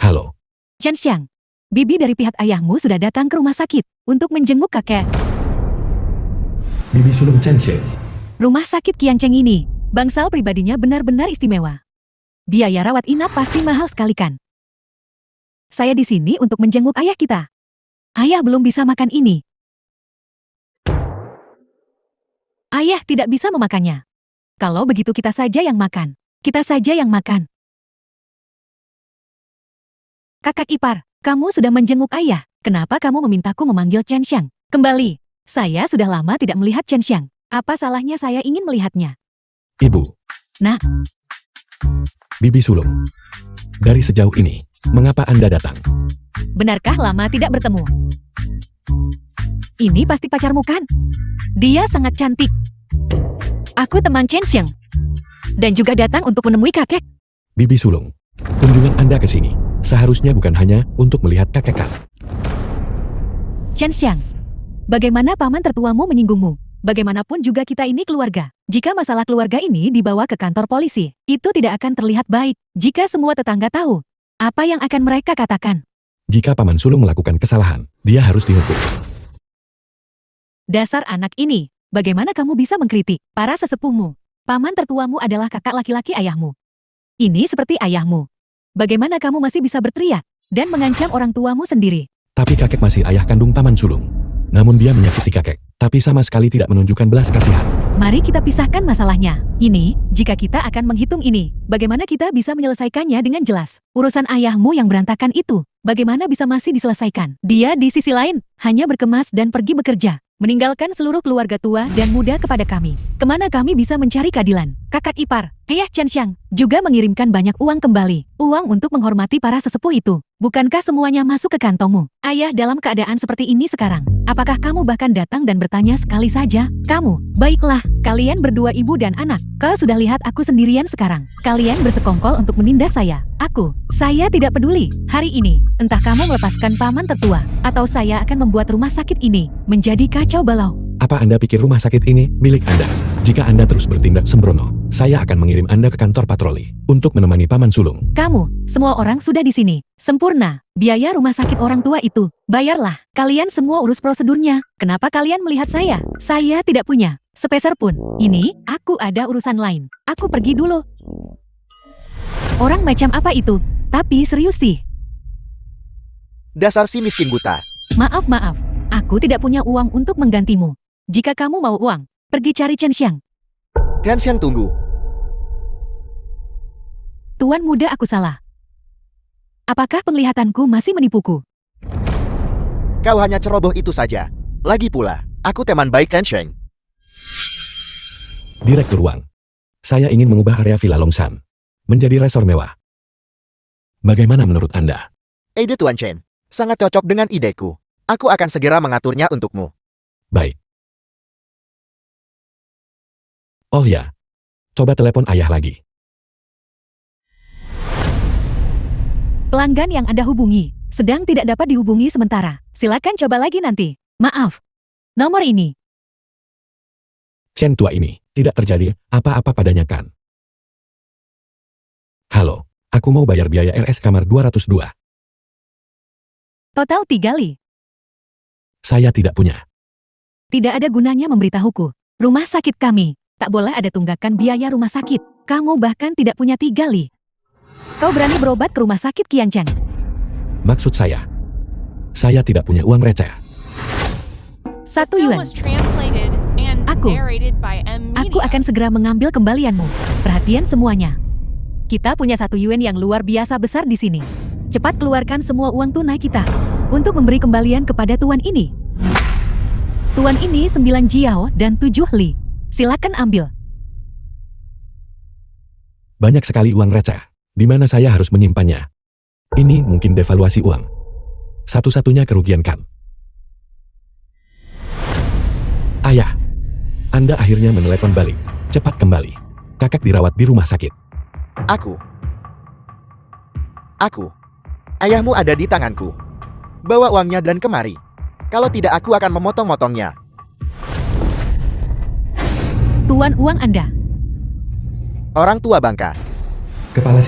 Halo, Chen Xiang, bibi dari pihak ayahmu sudah datang ke rumah sakit untuk menjenguk kakek. Bibi sulung Chen Xiang. Rumah sakit Qiancheng ini, bangsal pribadinya benar-benar istimewa. Biaya rawat inap pasti mahal sekali kan? Saya di sini untuk menjenguk ayah kita. Ayah belum bisa makan ini. Ayah tidak bisa memakannya. Kalau begitu kita saja yang makan. Kita saja yang makan. Kakak ipar, kamu sudah menjenguk ayah. Kenapa kamu memintaku memanggil Chen Xiang? Kembali. Saya sudah lama tidak melihat Chen Xiang. Apa salahnya saya ingin melihatnya? Ibu. Nak. Bibi sulung. Dari sejauh ini, mengapa Anda datang? Benarkah lama tidak bertemu? Ini pasti pacarmu kan? Dia sangat cantik. Aku teman Chen Xiang. Dan juga datang untuk menemui kakek. Bibi sulung. Kunjungan Anda ke sini seharusnya bukan hanya untuk melihat kakek kan. Chen Xiang, bagaimana paman tertuamu menyinggungmu? Bagaimanapun juga kita ini keluarga. Jika masalah keluarga ini dibawa ke kantor polisi, itu tidak akan terlihat baik jika semua tetangga tahu. Apa yang akan mereka katakan? Jika Paman Sulung melakukan kesalahan, dia harus dihukum. Dasar anak ini, bagaimana kamu bisa mengkritik para sesepuhmu? Paman tertuamu adalah kakak laki-laki ayahmu. Ini seperti ayahmu. Bagaimana kamu masih bisa berteriak dan mengancam orang tuamu sendiri? Tapi kakek masih ayah kandung Paman Sulung. Namun dia menyakiti kakek, tapi sama sekali tidak menunjukkan belas kasihan. Mari kita pisahkan masalahnya. Ini, jika kita akan menghitung ini, bagaimana kita bisa menyelesaikannya dengan jelas? Urusan ayahmu yang berantakan itu, bagaimana bisa masih diselesaikan? Dia di sisi lain, hanya berkemas dan pergi bekerja, meninggalkan seluruh keluarga tua dan muda kepada kami. Kemana kami bisa mencari keadilan? Kakak ipar, Ayah Chen Xiang, juga mengirimkan banyak uang kembali. Uang untuk menghormati para sesepuh itu. Bukankah semuanya masuk ke kantongmu? Ayah dalam keadaan seperti ini sekarang. Apakah kamu bahkan datang dan bertanya sekali saja? Kamu, baiklah, kalian berdua ibu dan anak. Kau sudah lihat aku sendirian sekarang. Kalian bersekongkol untuk menindas saya. Saya tidak peduli. Hari ini, entah kamu melepaskan paman tertua, atau saya akan membuat rumah sakit ini menjadi kacau balau. Apa Anda pikir rumah sakit ini milik Anda? Jika Anda terus bertindak sembrono, saya akan mengirim Anda ke kantor patroli untuk menemani Paman Sulung. Kamu, semua orang sudah di sini. Sempurna. Biaya rumah sakit orang tua itu, bayarlah. Kalian semua urus prosedurnya. Kenapa kalian melihat saya? Saya tidak punya sepeser pun. Ini, aku ada urusan lain. Aku pergi dulu. Orang macam apa itu? Tapi serius sih. Dasar si miskin buta. Maaf. Aku tidak punya uang untuk menggantimu. Jika kamu mau uang, pergi cari Chen Xiang. Chen Xiang tunggu. Tuan muda, aku salah. Apakah penglihatanku masih menipuku? Kau hanya ceroboh itu saja. Lagi pula, aku teman baik Chen Xiang. Direktur Wang, saya ingin mengubah area Villa Longshan menjadi resor mewah. Bagaimana menurut Anda? Ide Tuan Chen, sangat cocok dengan ideku. Aku akan segera mengaturnya untukmu. Baik. Oh ya, coba telepon ayah lagi. Pelanggan yang Anda hubungi sedang tidak dapat dihubungi sementara. Silakan coba lagi nanti. Maaf. Nomor ini. Chen tua ini, tidak terjadi apa-apa padanya kan? Halo, aku mau bayar biaya RS kamar 202. Total 3 li. Saya tidak punya. Tidak ada gunanya memberitahuku. Rumah sakit kami, tak boleh ada tunggakan biaya rumah sakit. Kamu bahkan tidak punya 3 li. Kau berani berobat ke rumah sakit Qianchen? Maksud saya tidak punya uang receh. 1 Film yuan. was translated and Aku. narrated by M Aku Media. akan segera mengambil kembalianmu. Perhatian semuanya. Kita punya 1 yuan yang luar biasa besar di sini. Cepat keluarkan semua uang tunai kita untuk memberi kembalian kepada tuan ini. Tuan ini 9 jiao dan 7 li. Silakan ambil. Banyak sekali uang receh. Di mana saya harus menyimpannya? Ini mungkin devaluasi uang. Satu-satunya kerugian kan? Ayah, Anda akhirnya menelepon balik. Cepat kembali. Kakak dirawat di rumah sakit. Aku. Ayahmu ada di tanganku. Bawa uangnya dan kemari. Kalau tidak aku akan memotong-motongnya. Tuan uang Anda. Orang tua bangka. Kepala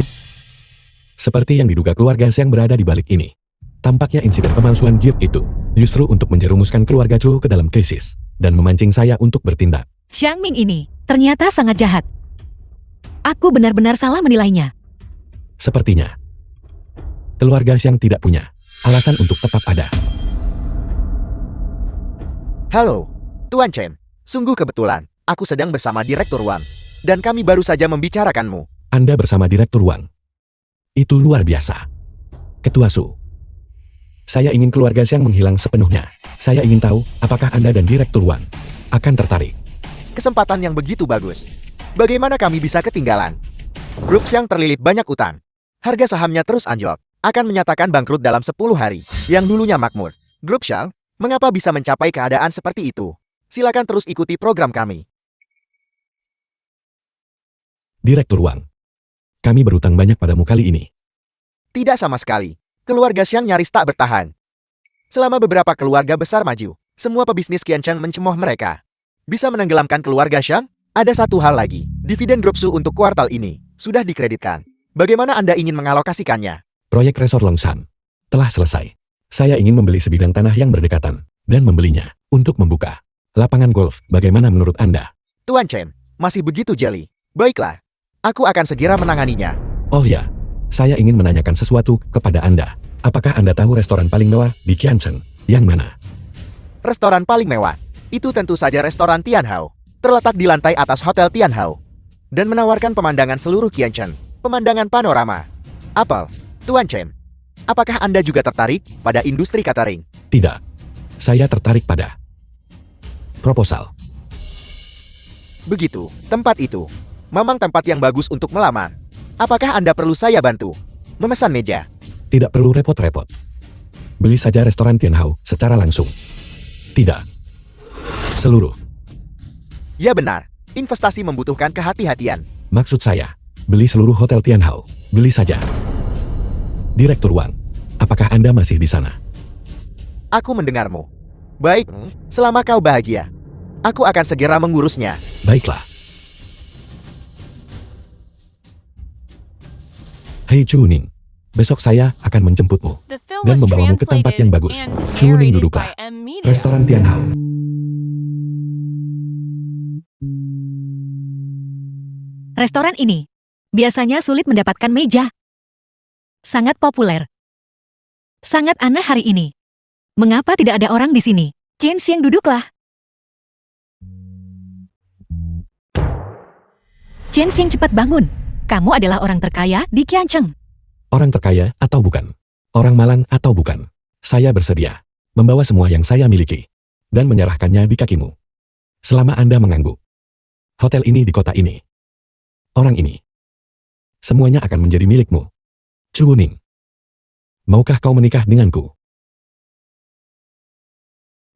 seperti yang diduga keluarga yang berada di balik ini. Tampaknya insiden pemalsuan gift itu justru untuk menjerumuskan keluarga Zhou ke dalam krisis dan memancing saya untuk bertindak. Xiang Ming ini ternyata sangat jahat. Aku benar-benar salah menilainya. Sepertinya keluarga yang tidak punya alasan untuk tetap ada. Halo, Tuan Chen. Sungguh kebetulan, aku sedang bersama Direktur Wang. Dan kami baru saja membicarakanmu. Anda bersama Direktur Wang. Itu luar biasa. Ketua Su. Saya ingin keluarga yang menghilang sepenuhnya. Saya ingin tahu apakah Anda dan Direktur Wang akan tertarik. Kesempatan yang begitu bagus. Bagaimana kami bisa ketinggalan? Grup yang terlilit banyak utang. Harga sahamnya terus anjlok. Akan menyatakan bangkrut dalam 10 hari. Yang dulunya makmur. Grup Shang, mengapa bisa mencapai keadaan seperti itu? Silakan terus ikuti program kami. Direktur Wang. Kami berutang banyak padamu kali ini. Tidak sama sekali. Keluarga Xiang nyaris tak bertahan. Selama beberapa keluarga besar maju, semua pebisnis Qianchen mencemooh mereka. Bisa menenggelamkan keluarga Shang? Ada satu hal lagi, dividen Group Su untuk kuartal ini sudah dikreditkan. Bagaimana Anda ingin mengalokasikannya? Proyek Resor Longsan telah selesai. Saya ingin membeli sebidang tanah yang berdekatan dan membelinya untuk membuka lapangan golf. Bagaimana menurut Anda? Tuan Chen, masih begitu jeli. Baiklah, aku akan segera menanganinya. Oh ya, saya ingin menanyakan sesuatu kepada Anda. Apakah Anda tahu restoran paling mewah di Qiancheng? Yang mana? Restoran paling mewah? Itu tentu saja restoran Tianhao. Terletak di lantai atas Hotel Tianhao. Dan menawarkan pemandangan seluruh Qiancheng. Pemandangan panorama. Apel, Tuan Chen, apakah Anda juga tertarik pada industri catering? Tidak. Saya tertarik pada proposal. Begitu, tempat itu. Memang tempat yang bagus untuk melamar. Apakah Anda perlu saya bantu memesan meja? Tidak perlu repot-repot. Beli saja restoran Tianhao secara langsung. Tidak. Seluruh. Ya benar, investasi membutuhkan kehati-hatian. Maksud saya, beli seluruh Hotel Tianhao. Beli saja. Direktur Wang, apakah Anda masih di sana? Aku mendengarmu. Baik, selama kau bahagia, aku akan segera mengurusnya. Baiklah. Hei Chuning, besok saya akan menjemputmu The film dan was membawamu ke tempat yang bagus. translated and Chuning narrated duduklah. by M. Media. Restoran Tianhao. Restoran ini biasanya sulit mendapatkan meja. Sangat populer. Sangat aneh hari ini. Mengapa tidak ada orang di sini? Chen Xiang, duduklah. Chen Xiang, cepat bangun. Kamu adalah orang terkaya di Qiancheng. Orang terkaya atau bukan? Orang malang atau bukan? Saya bersedia membawa semua yang saya miliki dan menyerahkannya di kakimu. Selama Anda mengangguk. Hotel ini di kota ini. Orang ini. Semuanya akan menjadi milikmu. Chu Ning. Maukah kau menikah denganku?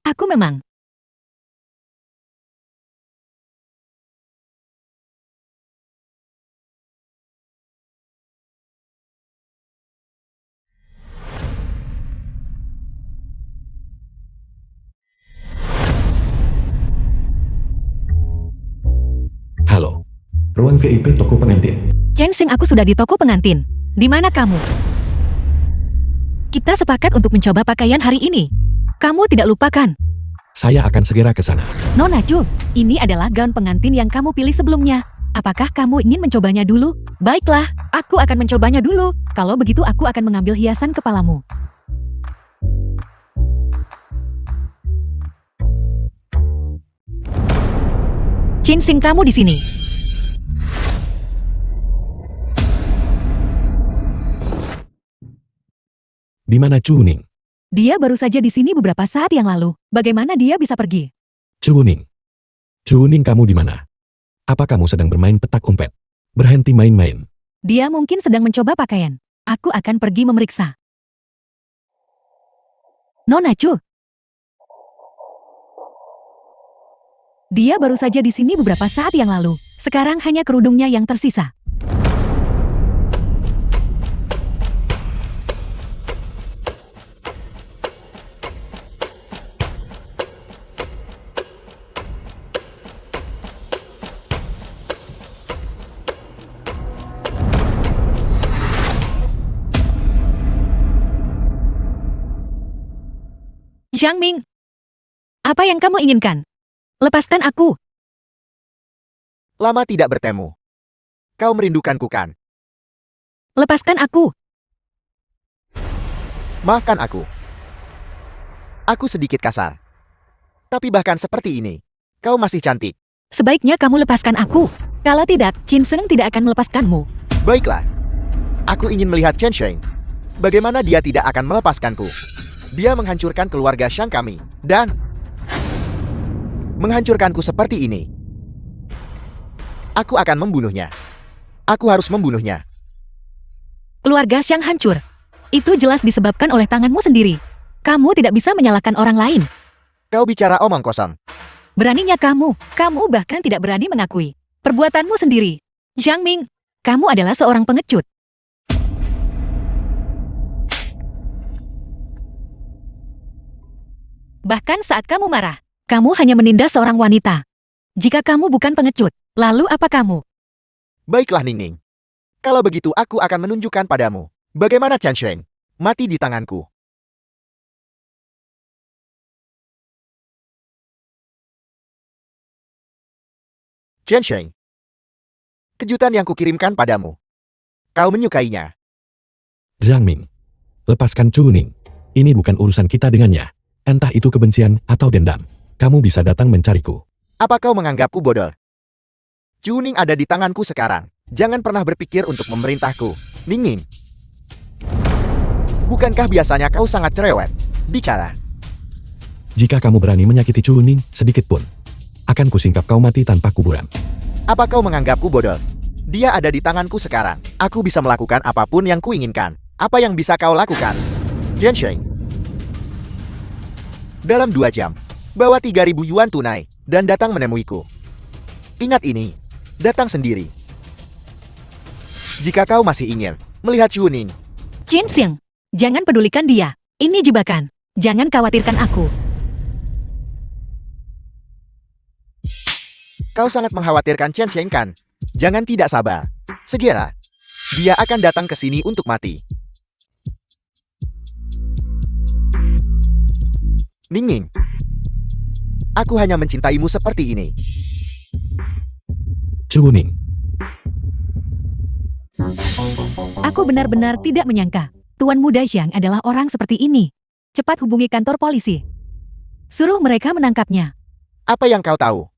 Aku memang. Halo. Ruang VIP toko pengantin. Chen Xiang, aku sudah di toko pengantin. Di mana kamu? Kita sepakat untuk mencoba pakaian hari ini. Kamu tidak lupakan. Saya akan segera ke sana. Nona Chu, ini adalah gaun pengantin yang kamu pilih sebelumnya. Apakah kamu ingin mencobanya dulu? Baiklah, aku akan mencobanya dulu. Kalau begitu aku akan mengambil hiasan kepalamu. Chen Xiang, kamu di sini. Di mana Chu Ning? Dia baru saja di sini beberapa saat yang lalu. Bagaimana dia bisa pergi? Chu Ning. Chu Ning, kamu di mana? Apa kamu sedang bermain petak umpet? Berhenti main-main. Dia mungkin sedang mencoba pakaian. Aku akan pergi memeriksa. Nona Chu. Dia baru saja di sini beberapa saat yang lalu. Sekarang hanya kerudungnya yang tersisa. Zhang Ming, apa yang kamu inginkan? Lepaskan aku. Lama tidak bertemu. Kau merindukanku kan? Lepaskan aku. Maafkan aku. Aku sedikit kasar. Tapi bahkan seperti ini, kau masih cantik. Sebaiknya kamu lepaskan aku. Kalau tidak, Qin Sheng tidak akan melepaskanmu. Baiklah. Aku ingin melihat Chen Sheng. Bagaimana dia tidak akan melepaskanku? Dia menghancurkan keluarga Shang kami. Dan menghancurkanku seperti ini. Aku akan membunuhnya. Aku harus membunuhnya. Keluarga Shang hancur. Itu jelas disebabkan oleh tanganmu sendiri. Kamu tidak bisa menyalahkan orang lain. Kau bicara omong kosong. Beraninya kamu bahkan tidak berani mengakui perbuatanmu sendiri. Zhang Ming, kamu adalah seorang pengecut. Bahkan saat kamu marah, kamu hanya menindas seorang wanita. Jika kamu bukan pengecut, lalu apa kamu? Baiklah Ningning. Kalau begitu aku akan menunjukkan padamu. Bagaimana Chen Sheng mati di tanganku. Chen Sheng. Kejutan yang kukirimkan padamu. Kau menyukainya. Zhang Ming. Lepaskan Chu Ning. Ini bukan urusan kita dengannya. Entah itu kebencian atau dendam. Kamu bisa datang mencariku. Apa kau menganggapku bodoh? Chu Ning ada di tanganku sekarang. Jangan pernah berpikir untuk memerintahku. Ningning. Bukankah biasanya kau sangat cerewet? Bicara. Jika kamu berani menyakiti Chu Ning sedikit pun, akan kusingkap kau mati tanpa kuburan. Apa kau menganggapku bodoh? Dia ada di tanganku sekarang. Aku bisa melakukan apapun yang kuinginkan. Apa yang bisa kau lakukan? Chen Sheng. Dalam 2 jam, bawa 3.000 yuan tunai, dan datang menemuiku. Ingat ini, datang sendiri. Jika kau masih ingin melihat Chu Ning, Jin Xiang, jangan pedulikan dia. Ini jebakan. Jangan khawatirkan aku. kau sangat mengkhawatirkan Chen Sheng kan? Jangan tidak sabar. Segera, dia akan datang ke sini untuk mati. Ningning. Aku hanya mencintaimu seperti ini. Chu Ning. Aku benar-benar tidak menyangka. Tuan Muda Xiang adalah orang seperti ini. Cepat hubungi kantor polisi. Suruh mereka menangkapnya. Apa yang kau tahu?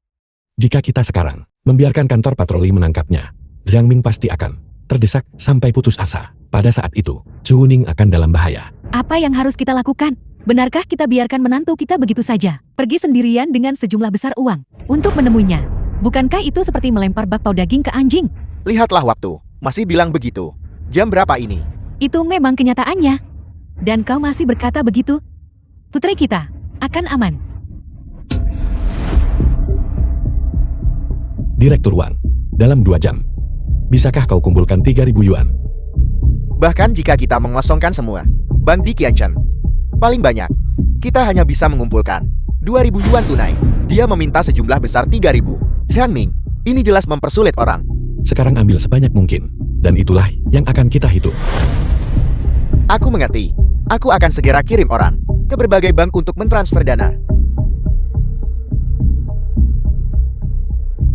Jika kita sekarang membiarkan kantor patroli menangkapnya, Zhang Ming pasti akan terdesak sampai putus asa. Pada saat itu, Chu Ning akan dalam bahaya. Apa yang harus kita lakukan? Benarkah kita biarkan menantu kita begitu saja? Pergi sendirian dengan sejumlah besar uang untuk menemuinya. Bukankah itu seperti melempar bakpao daging ke anjing? Lihatlah waktu. Masih bilang begitu. Jam berapa ini? Itu memang kenyataannya. Dan kau masih berkata begitu? Putri kita akan aman. Direktur Wang, dalam 2 jam, bisakah kau kumpulkan 3.000 yuan? Bahkan jika kita mengosongkan semua bank di Qianchen, paling banyak, kita hanya bisa mengumpulkan 2.000 yuan tunai. Dia meminta sejumlah besar 3.000. Zhang Ming, ini jelas mempersulit orang. Sekarang ambil sebanyak mungkin, dan itulah yang akan kita hitung. Aku mengerti. Aku akan segera kirim orang ke berbagai bank untuk mentransfer dana.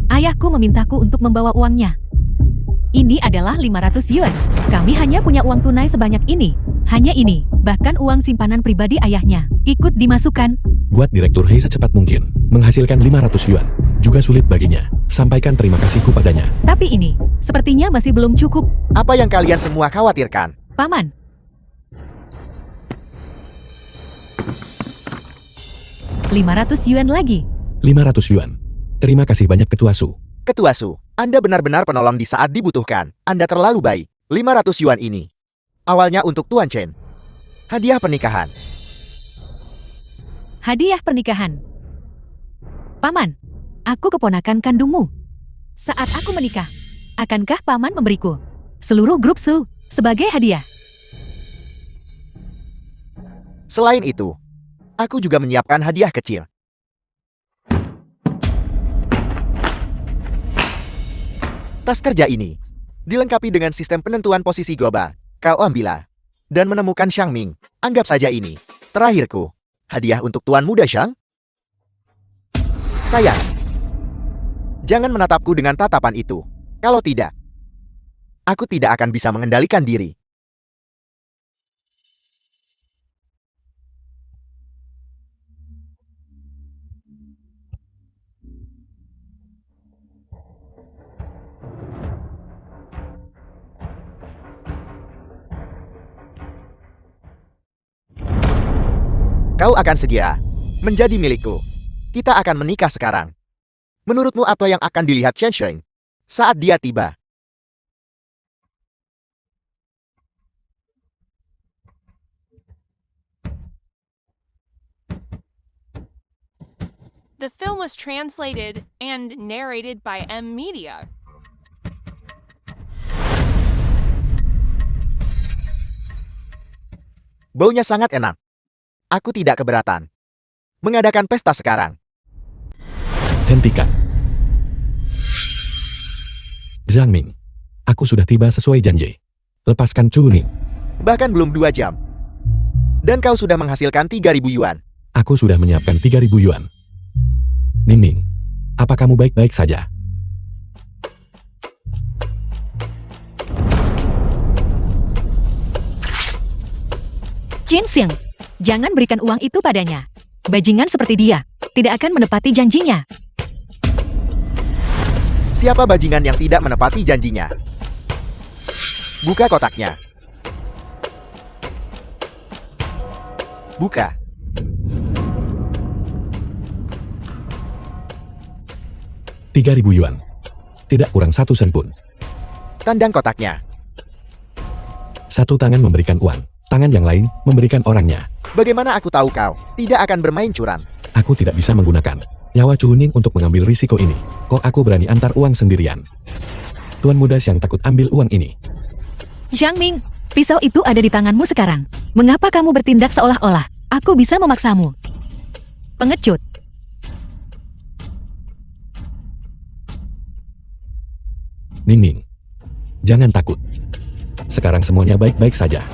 Ayahku memintaku untuk membawa uangnya. Ini adalah 500 yuan. Kami hanya punya uang tunai sebanyak ini. Hanya ini, bahkan uang simpanan pribadi ayahnya, ikut dimasukkan. Buat Direktur Hei secepat mungkin, menghasilkan 500 yuan, juga sulit baginya. Sampaikan terima kasihku padanya. Tapi ini, sepertinya masih belum cukup. Apa yang kalian semua khawatirkan? Paman. 500 yuan lagi. 500 yuan. Terima kasih banyak Ketua Su. Ketua Su, Anda benar-benar penolong di saat dibutuhkan. Anda terlalu baik. 500 yuan ini. Awalnya untuk Tuan Chen. Hadiah pernikahan. Hadiah pernikahan. Paman, aku keponakan kandungmu. Saat aku menikah, akankah Paman memberiku seluruh grup Su sebagai hadiah? Selain itu, aku juga menyiapkan hadiah kecil. Tas kerja ini dilengkapi dengan sistem penentuan posisi global. Kau ambillah dan menemukan Xiang Ming. Anggap saja ini terakhirku. Hadiah untuk Tuan Muda Xiang. Sayang, jangan menatapku dengan tatapan itu. Kalau tidak, aku tidak akan bisa mengendalikan diri. Kau akan segera menjadi milikku. Kita akan menikah sekarang. Menurutmu apa yang akan dilihat Chen Sheng saat dia tiba? The film was translated and narrated by M Media. Baunya sangat enak. Aku tidak keberatan mengadakan pesta sekarang. Hentikan. Zhang Ming, aku sudah tiba sesuai janji. Lepaskan Chu Ning. Bahkan belum 2 jam. Dan kau sudah menghasilkan 3.000 yuan. Aku sudah menyiapkan 3.000 yuan. Ning Ning, apa kamu baik-baik saja? Jin Xiang, jangan berikan uang itu padanya. Bajingan seperti dia, tidak akan menepati janjinya. Siapa bajingan yang tidak menepati janjinya? Buka kotaknya. Buka. Rp3.000 yuan. Tidak kurang 1 sen pun. Tandang kotaknya. Satu tangan memberikan uang, tangan yang lain memberikan orangnya. Bagaimana aku tahu kau tidak akan bermain curang? Aku tidak bisa menggunakan nyawa Chu Ning untuk mengambil risiko ini. Kok aku berani antar uang sendirian? Tuan muda yang takut ambil uang ini. Zhang Ming, pisau itu ada di tanganmu sekarang. Mengapa kamu bertindak seolah-olah aku bisa memaksamu? Pengecut. Ning Ning, jangan takut. Sekarang semuanya baik-baik saja.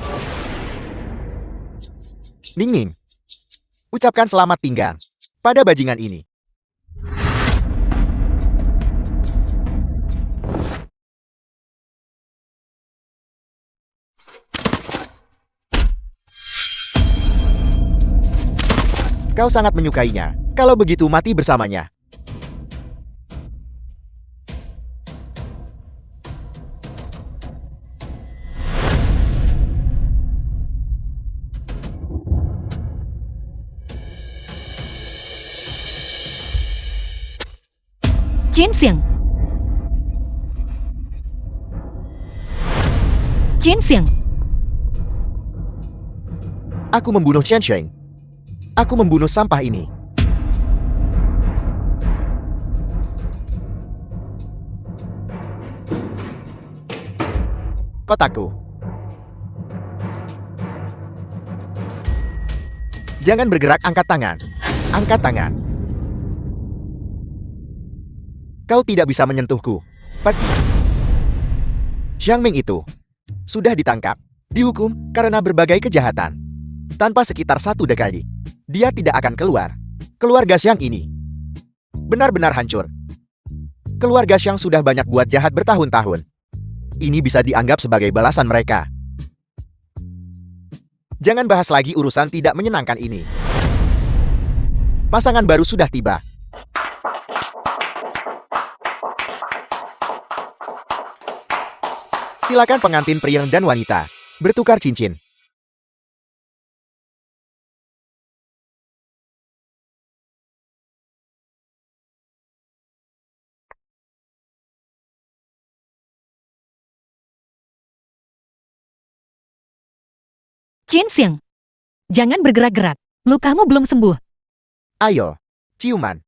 Ning Ning, ucapkan selamat tinggal pada bajingan ini. Kau sangat menyukainya. Kalau begitu mati bersamanya. Jin Xiang. Jin Xiang. Aku membunuh Chen Sheng. Aku membunuh sampah ini. Kotaku. Jangan bergerak, angkat tangan. Angkat tangan. Kau tidak bisa menyentuhku. Pergi. Zhang Ming itu sudah ditangkap, dihukum karena berbagai kejahatan. Tanpa sekitar 1 dekade, dia tidak akan keluar. Keluarga Xiang ini benar-benar hancur. Keluarga Xiang sudah banyak buat jahat bertahun-tahun. Ini bisa dianggap sebagai balasan mereka. Jangan bahas lagi urusan tidak menyenangkan ini. Pasangan baru sudah tiba. Silakan pengantin pria dan wanita bertukar cincin. Jin Xiang, jangan bergerak-gerak. Lukamu belum sembuh. Ayo, ciuman.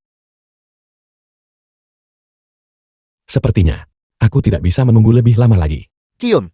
Sepertinya, aku tidak bisa menunggu lebih lama lagi. Cium.